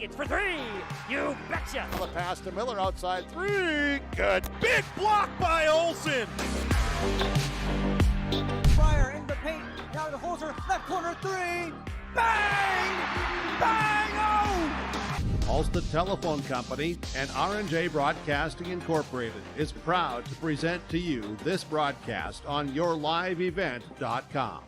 It's for three. You betcha. The pass to Miller outside three. Good. Big block by Olsen. Fryer in the paint. Now to Holzer. Left corner three. Bang! Bang! Oh! Ulster Telephone Company and R&J Broadcasting Incorporated is proud to present to you this broadcast on yourliveevent.com.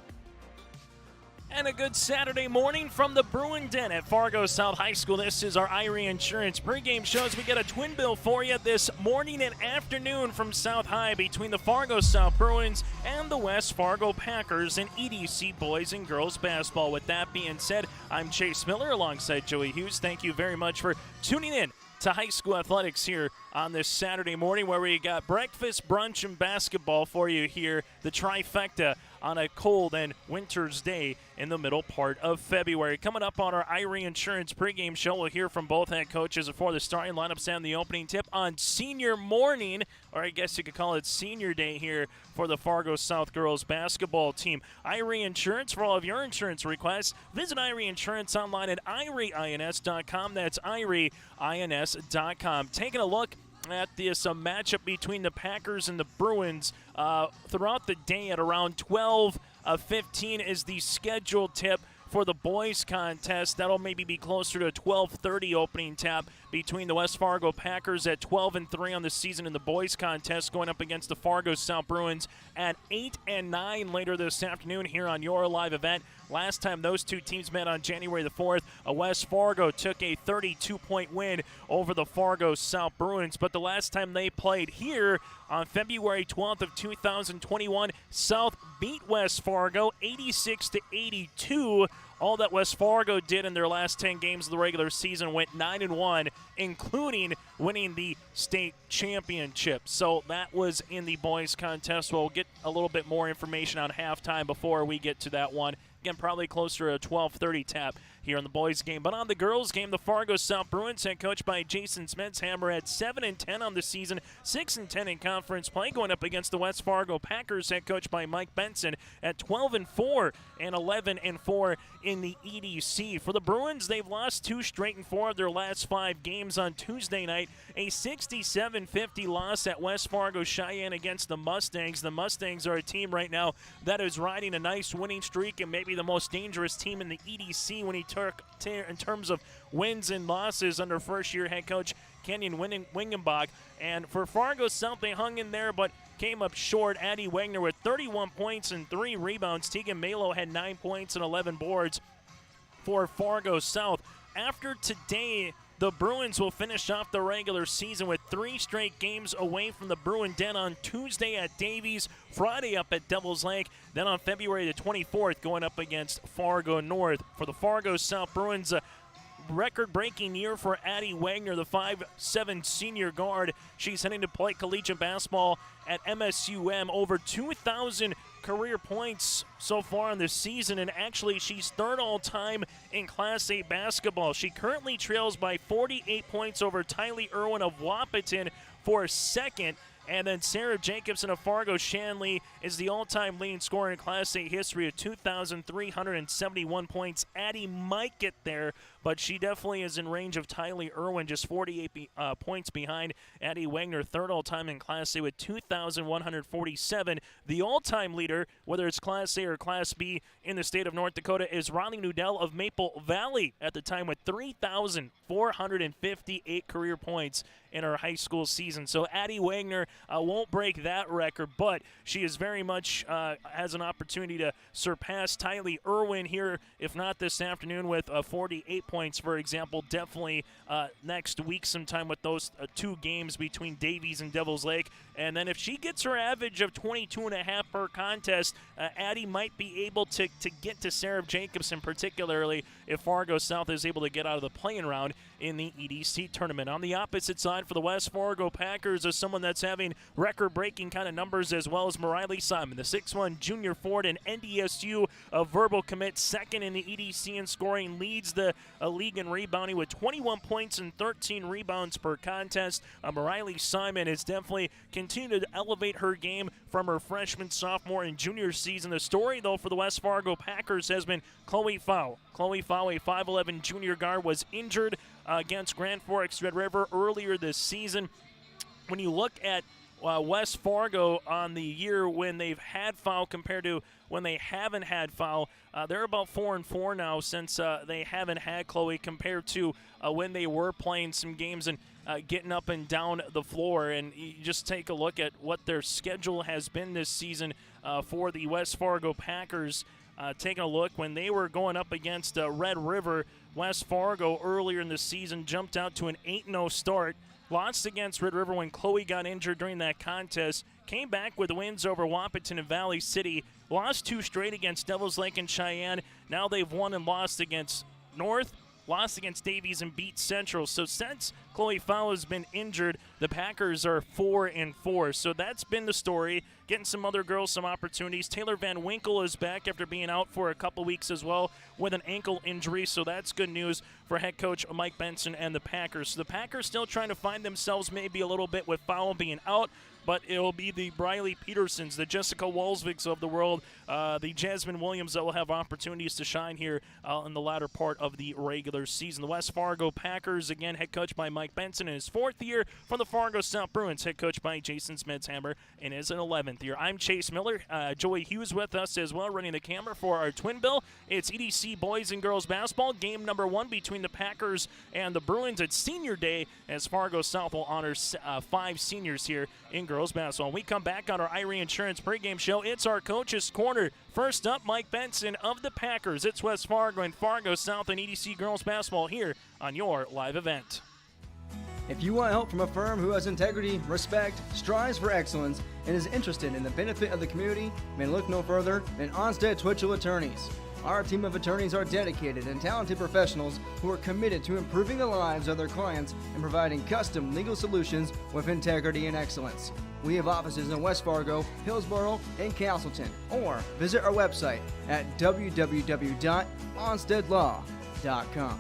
And a good Saturday morning from the Bruin Den at Fargo South High School. This is our Irie Insurance pregame show as we get a twin bill for you this morning and afternoon from South High between the Fargo South Bruins and the West Fargo Packers in EDC boys and girls basketball. With that being said, I'm Chase Miller alongside Joey Hughes. Thank you very much for tuning in to high school athletics here on this Saturday morning, where we got breakfast, brunch, and basketball for you here, the trifecta on a cold and winter's day in the middle part of February. Coming up on our Irie Insurance pregame show, we'll hear from both head coaches before the starting lineups and the opening tip on senior morning, or I guess you could call it senior day here for the Fargo South girls basketball team. Irie Insurance, for all of your insurance requests, visit Irie Insurance online at irieins.com. That's irieins.com. Taking a look at this matchup between the Packers and the Bruins throughout the day at around 12:15 is the scheduled tip for the boys contest. That'll maybe be closer to a 12:30 opening tap between the West Fargo Packers at 12-3 on the season in the boys contest, going up against the Fargo South Bruins at 8-9 later this afternoon here on your live event. Last time those two teams met on January the 4th, West Fargo took a 32-point win over the Fargo South Bruins. But the last time they played here on February 12th of 2021, South beat West Fargo 86-82. All that West Fargo did in their last 10 games of the regular season went 9-1, including winning the state championship. So that was in the boys contest. We'll get a little bit more information on halftime before we get to that one. Again, probably closer to a 12:30 tap here in the boys' game. But on the girls' game, the Fargo South Bruins, head coached by Jason Smetshammer, at 7-10 on the season, 6-10 in conference play, going up against the West Fargo Packers, head coached by Mike Benson, at 12-4 and 11-4 in the EDC. For the Bruins, they've lost 2 straight in 4 of their last 5 games. On Tuesday night, a 67-50 loss at West Fargo Cheyenne against the Mustangs. The Mustangs are a team right now that is riding a nice winning streak and maybe the most dangerous team in the EDC when he took in terms of wins and losses under first-year head coach Kenyon Wingenbach. And for Fargo South, they hung in there but came up short. Addie Wagner with 31 points and 3 rebounds. Tegan Malo had 9 points and 11 boards for Fargo South. After today, the Bruins will finish off the regular season with 3 straight games away from the Bruin Den on Tuesday at Davies, Friday up at Devil's Lake, then on February the 24th going up against Fargo North. For the Fargo South Bruins, a record-breaking year for Addie Wagner, the 5'7" senior guard. She's heading to play collegiate basketball at MSUM. Over 2,000 career points so far in this season, and actually she's third all-time in Class A basketball. She currently trails by 48 points over Tylee Irwin of Wahpeton for second. And then Sarah Jacobson of Fargo Shanley is the all-time leading scorer in Class A history at 2,371 points. Addie might get there, but she definitely is in range of Tylee Irwin, just 48 points behind Addie Wagner, third all-time in Class A with 2,147. The all-time leader, whether it's Class A or Class B in the state of North Dakota, is Ronnie Nudell of Maple Valley at the time with 3,458 career points in her high school season. So Addie Wagner won't break that record, but she is very much has an opportunity to surpass Tylee Irwin here, if not this afternoon, with 48 points, for example. Definitely next week sometime with those 2 games between Davies and Devil's Lake. And then if she gets her average of 22.5 per contest, Addie might be able to get to Sarah Jacobson, particularly if Fargo South is able to get out of the play-in round in the EDC tournament. On the opposite side for the West Fargo Packers is someone that's having record-breaking kind of numbers as well as Mariley Simon, the 6'1" junior forward and NDSU verbal commit, second in the EDC in scoring, leads the league in rebounding with 21 points and 13 rebounds per contest. Mariley Simon has definitely continued to elevate her game from her freshman, sophomore, and junior season. The story, though, for the West Fargo Packers has been Chloe Fau. Chloe Fau, a 5'11" junior guard, was injured against Grand Forks Red River earlier this season. When you look at West Fargo on the year when they've had foul compared to when they haven't had foul, they're about 4-4 now since they haven't had Chloe compared to when they were playing some games and getting up and down the floor. And you just take a look at what their schedule has been this season for the West Fargo Packers. Taking a look, when they were going up against Red River, West Fargo earlier in the season jumped out to an 8-0 start. Lost against Red River when Chloe got injured during that contest. Came back with wins over Wapaton and Valley City. Lost 2 straight against Devils Lake and Cheyenne. Now they've won and lost against North. Lost against Davies and beat Central. So since Chloe Fowler has been injured, the Packers are 4-4. So that's been the story. Getting some other girls some opportunities. Taylor Van Winkle is back after being out for a couple weeks as well with an ankle injury. So that's good news for head coach Mike Benson and the Packers. So the Packers still trying to find themselves maybe a little bit with Fowler being out. But it'll be the Briley Petersons, the Jessica Walsviks of the world, the Jasmine Williams that will have opportunities to shine here in the latter part of the regular season. The West Fargo Packers, again, head coached by Mike Benson in his 4th year. From the Fargo South Bruins, head coached by Jason Smedshammer in his 11th year. I'm Chase Miller. Joey Hughes with us as well, running the camera for our Twin Bill. It's EDC boys and girls basketball, game number 1 between the Packers and the Bruins at Senior Day, as Fargo South will honor 5 seniors here in girls basketball. When we come back on our Irie Insurance pregame show, it's our Coach's Corner. First up, Mike Benson of the Packers. It's West Fargo and Fargo South and EDC girls basketball here on your live event. If you want help from a firm who has integrity, respect, strives for excellence, and is interested in the benefit of the community, then look no further than Onstead Twitchell Attorneys. Our team of attorneys are dedicated and talented professionals who are committed to improving the lives of their clients and providing custom legal solutions with integrity and excellence. We have offices in West Fargo, Hillsborough, and Castleton. Or visit our website at www.onsteadlaw.com.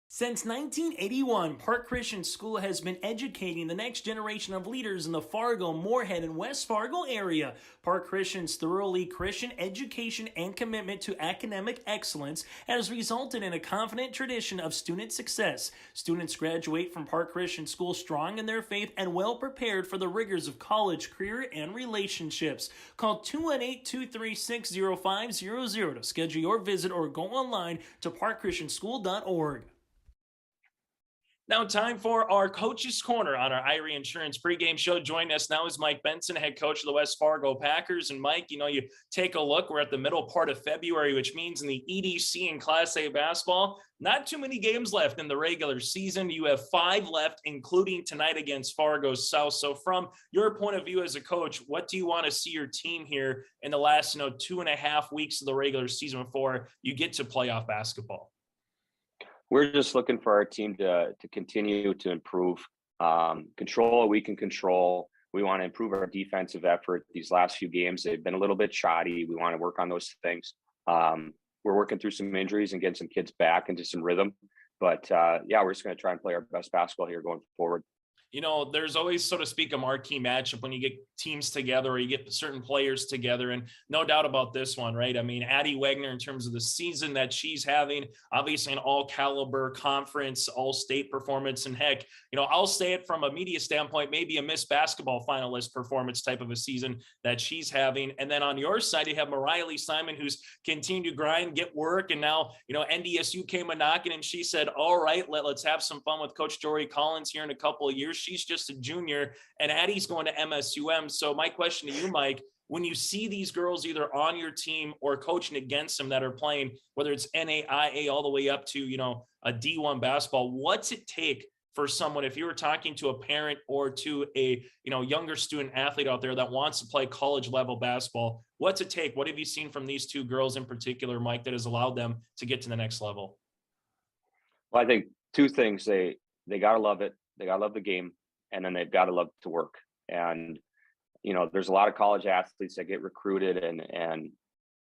Since 1981, Park Christian School has been educating the next generation of leaders in the Fargo, Moorhead, and West Fargo area. Park Christian's thoroughly Christian education and commitment to academic excellence has resulted in a confident tradition of student success. Students graduate from Park Christian School strong in their faith and well prepared for the rigors of college, career, and relationships. Call 218-236-0500 to schedule your visit or go online to parkchristianschool.org. Now time for our Coach's Corner on our Irie Insurance pregame show. Joining us now is Mike Benson, head coach of the West Fargo Packers. And Mike, you take a look, we're at the middle part of February, which means in the EDC and Class A basketball, not too many games left in the regular season. You have 5 left, including tonight against Fargo South. So from your point of view as a coach, what do you want to see your team here in the last, 2.5 weeks of the regular season before you get to playoff basketball? We're just looking for our team to continue to improve, control what we can control. We want to improve our defensive effort. These last few games, they've been a little bit shoddy. We want to work on those things. We're working through some injuries and getting some kids back into some rhythm. But we're just going to try and play our best basketball here going forward. There's always, so to speak, a marquee matchup when you get teams together or you get certain players together. And no doubt about this one, right? I mean, Addie Wagner, in terms of the season that she's having, obviously an all caliber conference, all state performance. And heck, I'll say it from a media standpoint, maybe a Miss Basketball finalist performance type of a season that she's having. And then on your side, you have Mariah Lee Simon, who's continued to grind, get work. And now, NDSU came a knocking and she said, all right, let's have some fun with Coach Jory Collins here in a couple of years. She's just a junior, and Addie's going to MSUM. So my question to you, Mike, when you see these girls either on your team or coaching against them that are playing, whether it's NAIA all the way up to, a D1 basketball, what's it take for someone, if you were talking to a parent or to a, younger student athlete out there that wants to play college level basketball, what's it take? What have you seen from these 2 girls in particular, Mike, that has allowed them to get to the next level? Well, I think 2 things. They got to love it. They got to love the game, and then they've got to love to work. And, there's a lot of college athletes that get recruited and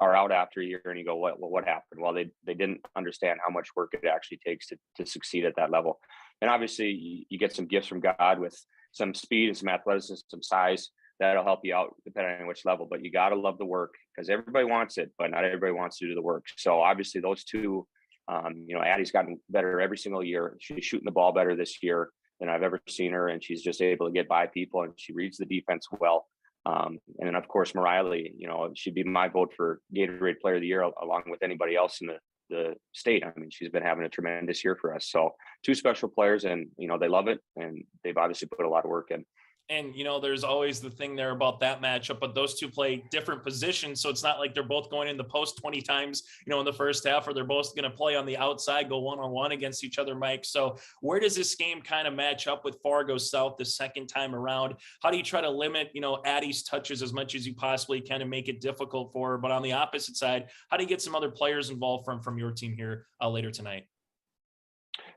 are out after a year, and you go, what happened? Well, they didn't understand how much work it actually takes to succeed at that level. And obviously you get some gifts from God with some speed and some athleticism, some size, that'll help you out depending on which level. But you got to love the work, because everybody wants it, but not everybody wants to do the work. So obviously those two, Addie's gotten better every single year. She's shooting the ball better this year than I've ever seen her, and she's just able to get by people, and she reads the defense well. And then of course Mariley, she'd be my vote for Gatorade Player of the Year along with anybody else in the state. I mean, she's been having a tremendous year for us. So two special players, and they love it, and they've obviously put a lot of work in. And, there's always the thing there about that matchup, but those two play different positions. So it's not like they're both going in the post 20 times, in the first half, or they're both going to play on the outside, go one-on-one against each other, Mike. So where does this game kind of match up with Fargo South the second time around? How do you try to limit, Addie's touches as much as you possibly can and make it difficult for her? But on the opposite side, how do you get some other players involved from your team here later tonight?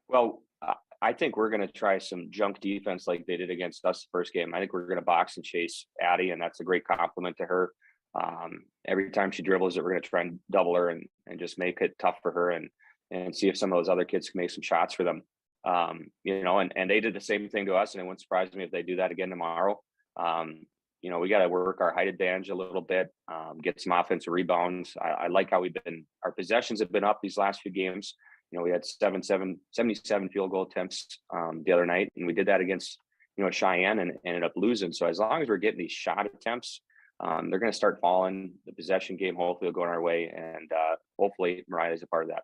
Well, I think we're going to try some junk defense like they did against us the first game. I think we're going to box and chase Addie, and that's a great compliment to her. Every time she dribbles it, we're going to try and double her and just make it tough for her, and see if some of those other kids can make some shots for them. And they did the same thing to us, and it wouldn't surprise me if they do that again tomorrow. We got to work our height advantage a little bit, get some offensive rebounds. I like how our possessions have been up these last few games. We had 77 field goal attempts the other night, and we did that against, Cheyenne, and ended up losing. So as long as we're getting these shot attempts, they're going to start falling. The possession game hopefully will go in our way, and hopefully Mariah is a part of that.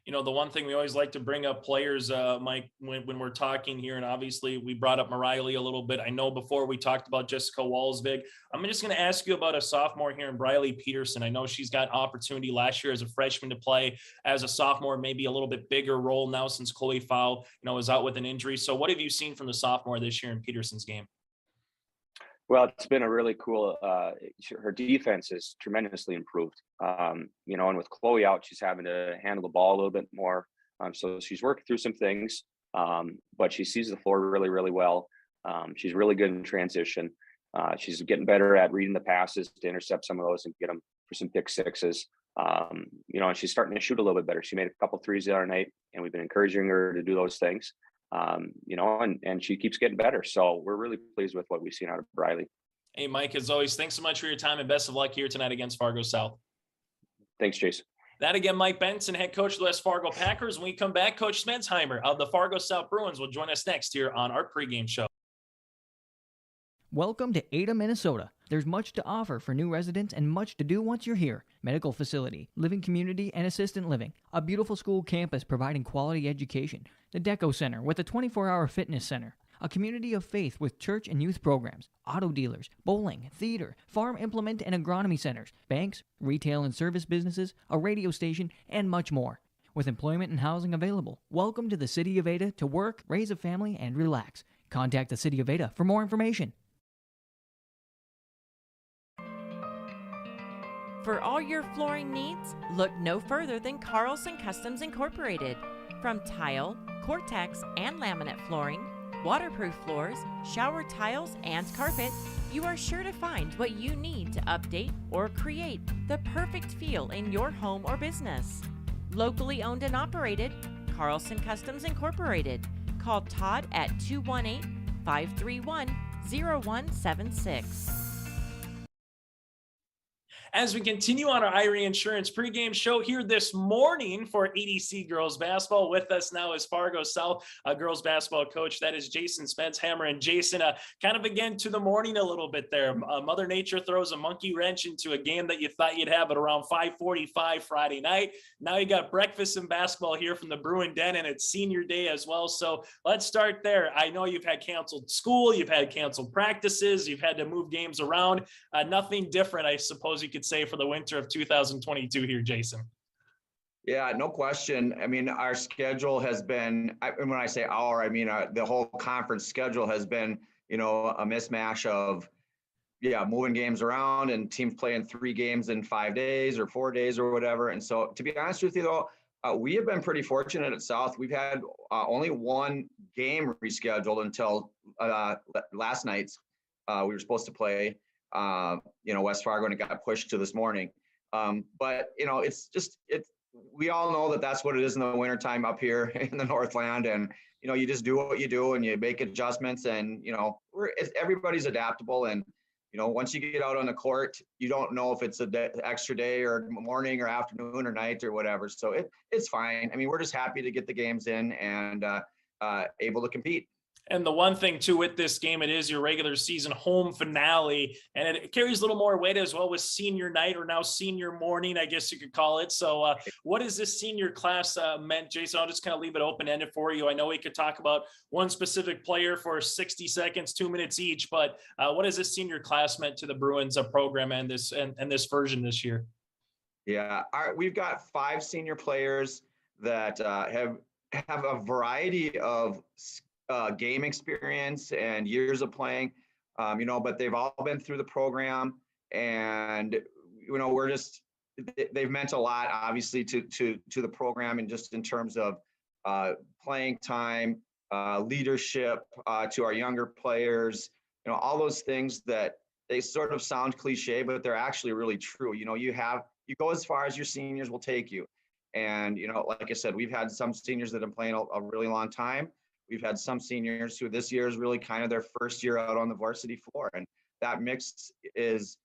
The one thing we always like to bring up players, Mike, when we're talking here, and obviously we brought up Mariley a little bit. I know before we talked about Jessica Walsvig. I'm just going to ask you about a sophomore here in Briley Peterson. I know she's got opportunity last year as a freshman to play as a sophomore, maybe a little bit bigger role now since Chloe Fowl, is out with an injury. So what have you seen from the sophomore this year in Peterson's game? Well, it's been a really cool, her defense has tremendously improved. And with Chloe out, she's having to handle the ball a little bit more. So she's working through some things, but she sees the floor really, really well. She's really good in transition. She's getting better at reading the passes to intercept some of those and get them for some pick sixes. And she's starting to shoot a little bit better. She made a couple threes the other night, and we've been encouraging her to do those things. And she keeps getting better. So we're really pleased with what we've seen out of Briley. Hey, Mike, as always, thanks so much for your time, and best of luck here tonight against Fargo South. Thanks, Jason. That again, Mike Benson, head coach of the West Fargo Packers. When we come back, Coach Smensheimer of the Fargo South Bruins will join us next here on our pregame show. Welcome to Ada, Minnesota. There's much to offer for new residents and much to do once you're here. Medical facility, living community, and assistant living. A beautiful school campus providing quality education. The Deco Center with a 24-hour fitness center. A community of faith with church and youth programs. Auto dealers, bowling, theater, farm implement and agronomy centers. Banks, retail and service businesses, a radio station, and much more. With employment and housing available. Welcome to the City of Ada to work, raise a family, and relax. Contact the City of Ada for more information. For all your flooring needs, look no further than Carlson Customs Incorporated. From tile, Cortex, and laminate flooring, waterproof floors, shower tiles, and carpet, you are sure to find what you need to update or create the perfect feel in your home or business. Locally owned and operated, Carlson Customs Incorporated. Call Todd at 218-531-0176. As we continue on our Irie Insurance pregame show here this morning for EDC girls basketball, with us now is Fargo South girls basketball coach. That is Jason Spensheimer. And Jason, kind of again to the morning a little bit there. Mother Nature throws a monkey wrench into a game that you thought you'd have at around 5:45 Friday night. Now you got breakfast and basketball here from the Bruin Den, and it's senior day as well. So let's start there. I know you've had canceled school, you've had canceled practices, you've had to move games around. Nothing different, I suppose you could say, for the winter of 2022 here, Jason. Yeah, no question. I mean, our schedule has been, and when I say our, I mean the whole conference schedule has been, a mismatch of, moving games around and teams playing 3 games in 5 days or 4 days or whatever. And so, to be honest with you, though, we have been pretty fortunate at South. We've had only one game rescheduled until last night's. We were supposed to play West Fargo, and it got pushed to this morning. But we all know that that's what it is in the wintertime up here in the Northland. And, you just do what you do and you make adjustments, and, everybody's adaptable. And, once you get out on the court, you don't know if it's extra day or morning or afternoon or night or whatever. So it's fine. I mean, we're just happy to get the games in and able to compete. And the one thing too with this game, it is your regular season home finale, and it carries a little more weight as well with senior night, or now senior morning, I guess you could call it. So what has this senior class meant, Jason? I'll just kind of leave it open-ended for you. I know we could talk about one specific player for 60 seconds, 2 minutes each, but what has this senior class meant to the Bruins program and this version this year? Yeah, we've got 5 senior players that have a variety of game experience and years of playing, but they've all been through the program, and they've meant a lot, obviously, to the program, and just in terms of playing time, leadership, to our younger players, all those things that they sort of sound cliche, but they're actually really true. You go as far as your seniors will take you, and like I said, we've had some seniors that have been playing a really long time. We've had some seniors who this year is really kind of their first year out on the varsity floor, and that mix is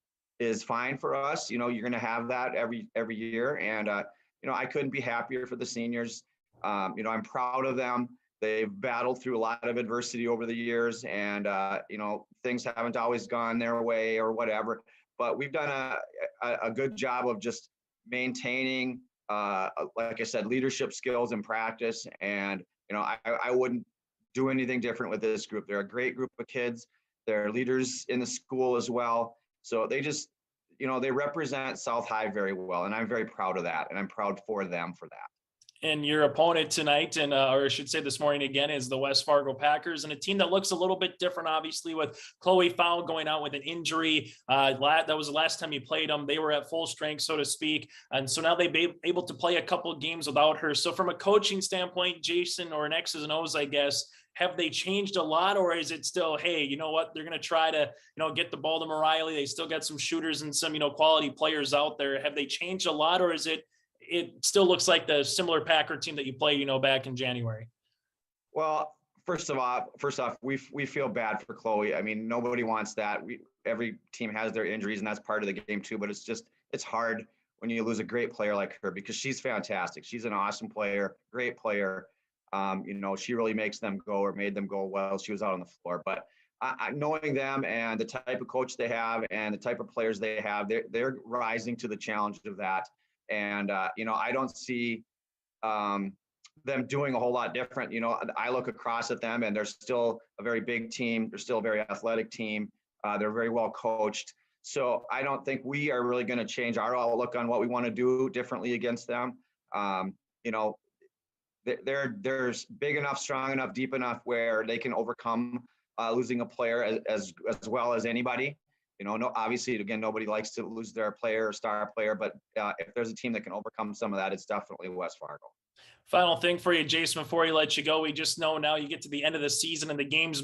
fine for us. You're going to have that every year, and I couldn't be happier for the seniors. I'm proud of them. They've battled through a lot of adversity over the years, and things haven't always gone their way or whatever. But we've done a good job of just maintaining, like I said, leadership skills and practice, and I wouldn't do anything different with this group. They're a great group of kids. They're leaders in the school as well. So they just, they represent South High very well. And I'm very proud of that. And I'm proud for them for that. And your opponent tonight, or I should say this morning again, is the West Fargo Packers, and a team that looks a little bit different, obviously, with Chloe Fowl going out with an injury. That was the last time you played them. They were at full strength, so to speak. And so now they've been able to play a couple of games without her. So from a coaching standpoint, Jason, or an X's and O's, I guess, have they changed a lot, or is it still, hey, you know what, they're going to try to, get the ball to O'Reilly. They still got some shooters and some, quality players out there. Have they changed a lot, or is it still looks like the similar Packer team that you played, back in January? Well, first off, we feel bad for Chloe. I mean, nobody wants that. Every team has their injuries, and that's part of the game too, but it's hard when you lose a great player like her, because she's fantastic. She's an awesome player, great player. She really makes them go, or made them go while she was out on the floor. But knowing them and the type of coach they have and the type of players they have, they're rising to the challenge of that. And, I don't see them doing a whole lot different. I look across at them, and they're still a very big team. They're still a very athletic team. They're very well coached. So I don't think we are really going to change our outlook on what we want to do differently against them. They're big enough, strong enough, deep enough where they can overcome losing a player as well as anybody. Obviously, again, nobody likes to lose their player or star player, but if there's a team that can overcome some of that, it's definitely West Fargo. Final thing for you, Jason, before we let you go, we just know now you get to the end of the season and the games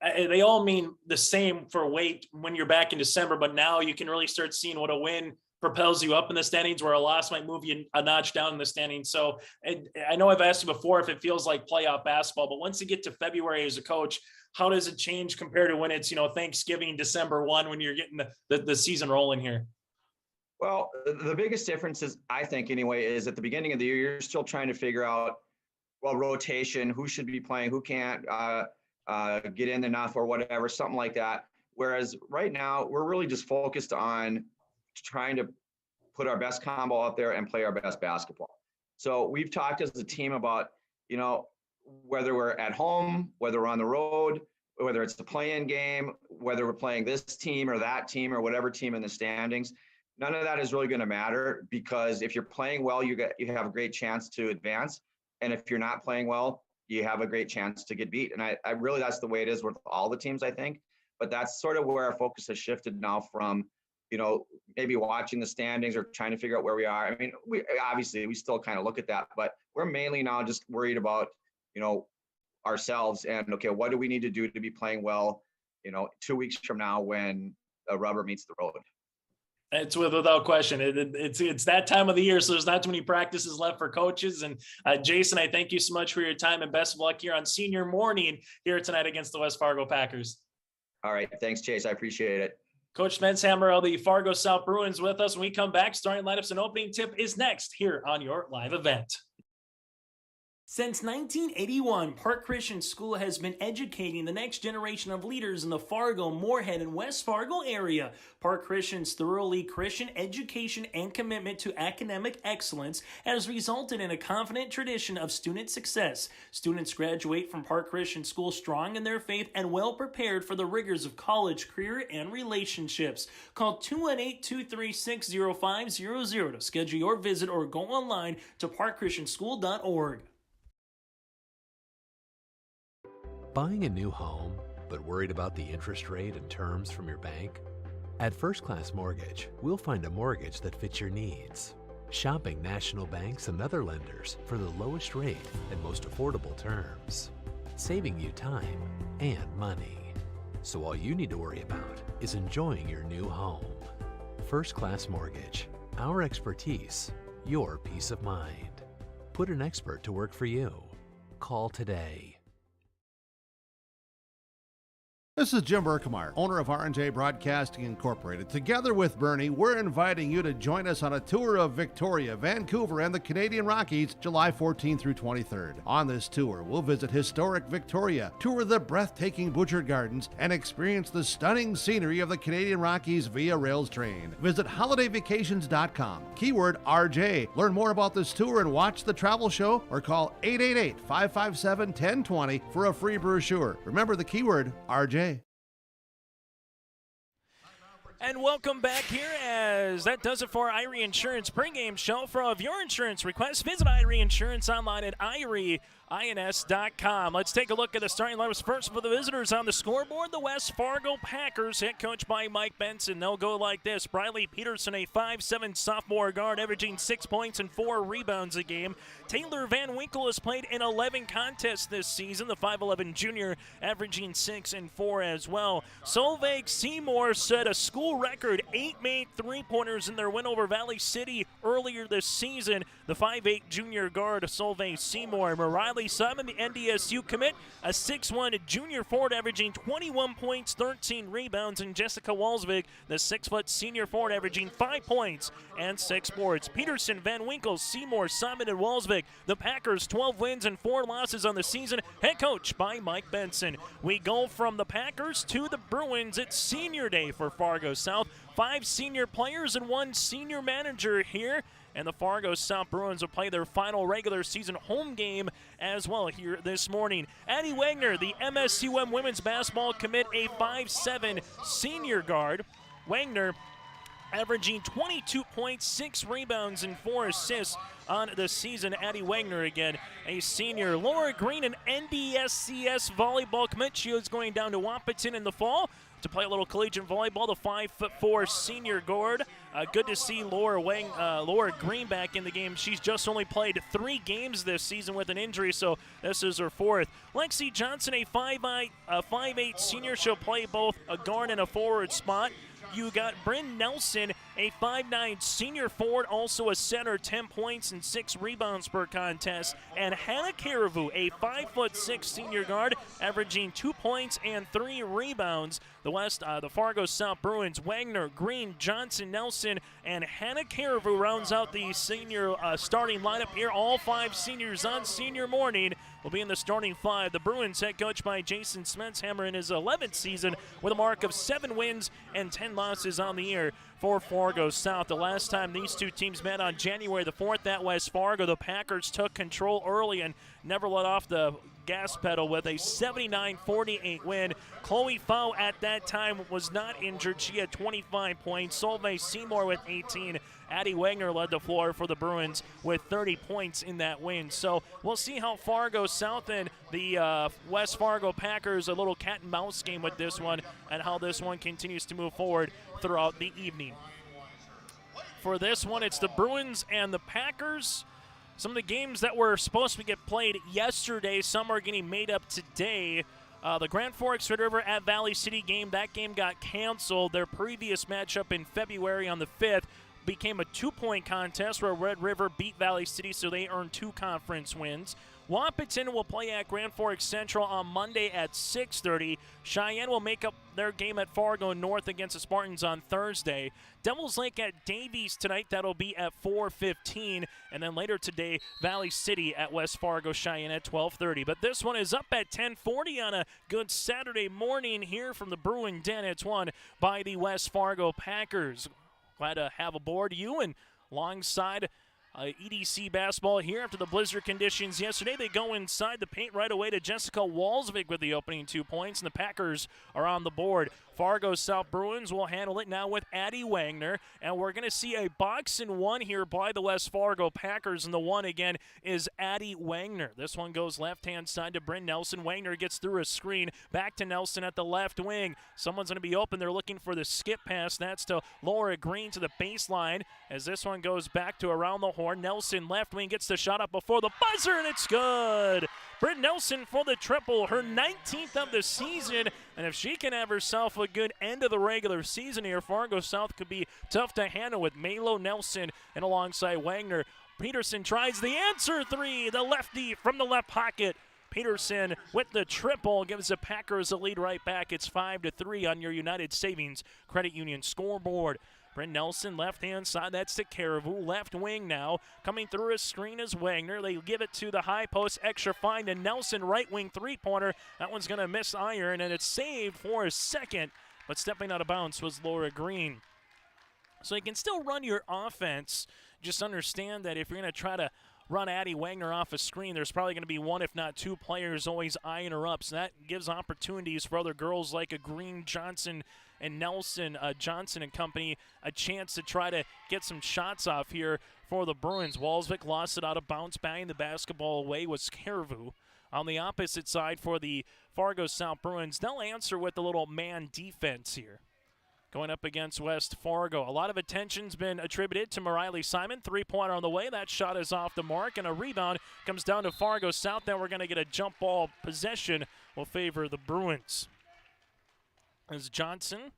they all mean the same for weight when you're back in December, but now you can really start seeing what a win propels you up in the standings, where a loss might move you a notch down in the standings. So I know I've asked you before if it feels like playoff basketball, but once you get to February as a coach, how does it change compared to when it's, Thanksgiving, December 1, when you're getting the season rolling here? Well, the biggest difference is, I think anyway, is at the beginning of the year, you're still trying to figure out, rotation, who should be playing, who can't get in enough or whatever, something like that. Whereas right now, we're really just focused on trying to put our best combo out there and play our best basketball. So we've talked as a team about, whether we're at home, whether we're on the road, whether it's the play-in game, whether we're playing this team or that team or whatever team in the standings, none of that is really going to matter, because if you're playing well, you have a great chance to advance. And if you're not playing well, you have a great chance to get beat. And I really, that's the way it is with all the teams, I think. But that's sort of where our focus has shifted now from, maybe watching the standings or trying to figure out where we are. I mean, we still kind of look at that, but we're mainly now just worried about, ourselves and, okay, what do we need to do to be playing well, 2 weeks from now when the rubber meets the road? It's without question. It's that time of the year, so there's not too many practices left for coaches. And Jason, I thank you so much for your time, and best of luck here on senior morning here tonight against the West Fargo Packers. All right. Thanks, Chase. I appreciate it. Coach Smenshammer of the Fargo South Bruins with us. When we come back, starting lineups and opening tip is next here on your live event. Since 1981, Park Christian School has been educating the next generation of leaders in the Fargo, Moorhead, and West Fargo area. Park Christian's thoroughly Christian education and commitment to academic excellence has resulted in a confident tradition of student success. Students graduate from Park Christian School strong in their faith and well prepared for the rigors of college, career, and relationships. Call 218-236-0500 to schedule your visit or go online to parkchristianschool.org. Buying a new home, but worried about the interest rate and terms from your bank? At First Class Mortgage, we'll find a mortgage that fits your needs. Shopping national banks and other lenders for the lowest rate and most affordable terms. Saving you time and money. So all you need to worry about is enjoying your new home. First Class Mortgage. Our expertise, your peace of mind. Put an expert to work for you. Call today. This is Jim Berkemeyer, owner of R&J Broadcasting Incorporated. Together with Bernie, we're inviting you to join us on a tour of Victoria, Vancouver, and the Canadian Rockies, July 14th through 23rd. On this tour, we'll visit historic Victoria, tour the breathtaking Butchert Gardens, and experience the stunning scenery of the Canadian Rockies via rails train. Visit holidayvacations.com, keyword RJ. Learn more about this tour and watch the travel show, or call 888-557-1020 for a free brochure. Remember the keyword RJ. And welcome back here, as that does it for our Irie Insurance pregame show. For all of your insurance requests, visit Irie Insurance online at IRIEINS.com. Let's take a look at the starting lineups first for the visitors on the scoreboard. The West Fargo Packers, head coach by Mike Benson. They'll go like this. Briley Peterson, a 5'7" sophomore guard, averaging 6 points and 4 rebounds a game. Taylor Van Winkle has played in 11 contests this season. The 5'11" junior, averaging 6 and 4 as well. Solveig Seymour set a school record 8 made three-pointers in their win over Valley City earlier this season. The 5'8" junior guard, Solveig Seymour. Riley Simon, the NDSU commit, a 6'1" junior forward, averaging 21 points, 13 rebounds. And Jessica Walsvig, the 6' senior forward, averaging 5 points and 6 boards. Peterson, Van Winkle, Seymour, Simon, and Walsvig. The Packers, 12 wins and 4 losses on the season. Head coach by Mike Benson. We go from the Packers to the Bruins. It's senior day for Fargo South. 5 senior players and 1 senior manager here. And the Fargo South Bruins will play their final regular season home game as well here this morning. Addie Wagner, the MSUM women's basketball commit, a 5'7" senior guard. Wagner averaging 22 points, 6 rebounds, and 4 assists on the season. Addie Wagner again, a senior. Laura Green, an NDSCS volleyball commit. She is going down to Wahpeton in the fall to play a little collegiate volleyball, the 5'4" senior guard. Good to see Laura Green back in the game. She's just only played 3 games this season with an injury, so this is her 4th. Lexi Johnson, a 5'8" senior. She'll play both a guard and a forward spot. You got Bryn Nelson, a 5'9" senior forward, also a center, 10 points and 6 rebounds per contest. And Hannah Caribou, a 5'6" senior guard, averaging 2 points and 3 rebounds. The Fargo South Bruins, Wagner, Green, Johnson, Nelson, and Hannah Caribou rounds out the senior starting lineup here. All 5 seniors on senior morning will be in the starting 5. The Bruins, head coach by Jason Smenshammer, in his 11th season with a mark of 7 wins and 10 losses on the year for Fargo South. The last time these two teams met on January the 4th at West Fargo, the Packers took control early and never let off the gas pedal with a 79-48 win. Chloe Fau at that time was not injured. She had 25 points. Solveig Seymour with 18. Addie Wagner led the floor for the Bruins with 30 points in that win. So we'll see how Fargo South and the West Fargo Packers, a little cat and mouse game with this one, and how this one continues to move forward throughout the evening. For this one, it's the Bruins and the Packers. Some of the games that were supposed to get played yesterday, some are getting made up today. The Grand Forks Red River at Valley City game, that game got canceled. Their previous matchup in February on the 5th became a 2-point contest where Red River beat Valley City, so they earned 2 conference wins. Wahpeton will play at Grand Forks Central on Monday at 6:30. Cheyenne will make up their game at Fargo North against the Spartans on Thursday. Devils Lake at Davies tonight. That'll be at 4:15. And then later today, Valley City at West Fargo Cheyenne at 12:30. But this one is up at 10:40 on a good Saturday morning here from the Bruin Den. It's won by the West Fargo Packers. Glad to have aboard you and alongside EDC basketball here after the blizzard conditions yesterday. They go inside the paint right away to Jessica Walsvik with the opening 2 points, and the Packers are on the board. Fargo South Bruins will handle it now with Addie Wagner, and we're going to see a box and one here by the West Fargo Packers, and the one again is Addie Wagner. This one goes left-hand side to Bryn Nelson. Wagner gets through a screen, back to Nelson at the left wing. Someone's going to be open. They're looking for the skip pass. That's to Laura Green to the baseline as this one goes back to around the horn. Nelson left wing gets the shot up before the buzzer, and it's good. Bryn Nelson for the triple, her 19th of the season, and if she can have herself a good end of the regular season here, Fargo South could be tough to handle with Malo, Nelson, and alongside Wagner. Peterson tries the answer three, the lefty from the left pocket. Peterson with the triple gives the Packers a lead right back. It's 5-3 on your United Savings Credit Union scoreboard. Bryn Nelson, left-hand side, that's to Caribou. Left wing now, coming through a screen is Wagner. They give it to the high post, extra fine to Nelson, right wing three-pointer. That one's going to miss iron, and it's saved for a second, but stepping out of bounds was Laura Green. So you can still run your offense. Just understand that if you're going to try to run Addie Wagner off a screen, there's probably going to be one, if not two players always eyeing her up. So that gives opportunities for other girls like a Green, Johnson, and Nelson, Johnson and company, a chance to try to get some shots off here for the Bruins. Walsvik lost it out of bounds, banging the basketball away was Caribou. On the opposite side for the Fargo South Bruins, they'll answer with a little man defense here. Going up against West Fargo. A lot of attention's been attributed to Mariley Simon. Three-pointer on the way. That shot is off the mark, and a rebound comes down to Fargo South. Then we're going to get a jump ball possession will favor the Bruins. As Johnson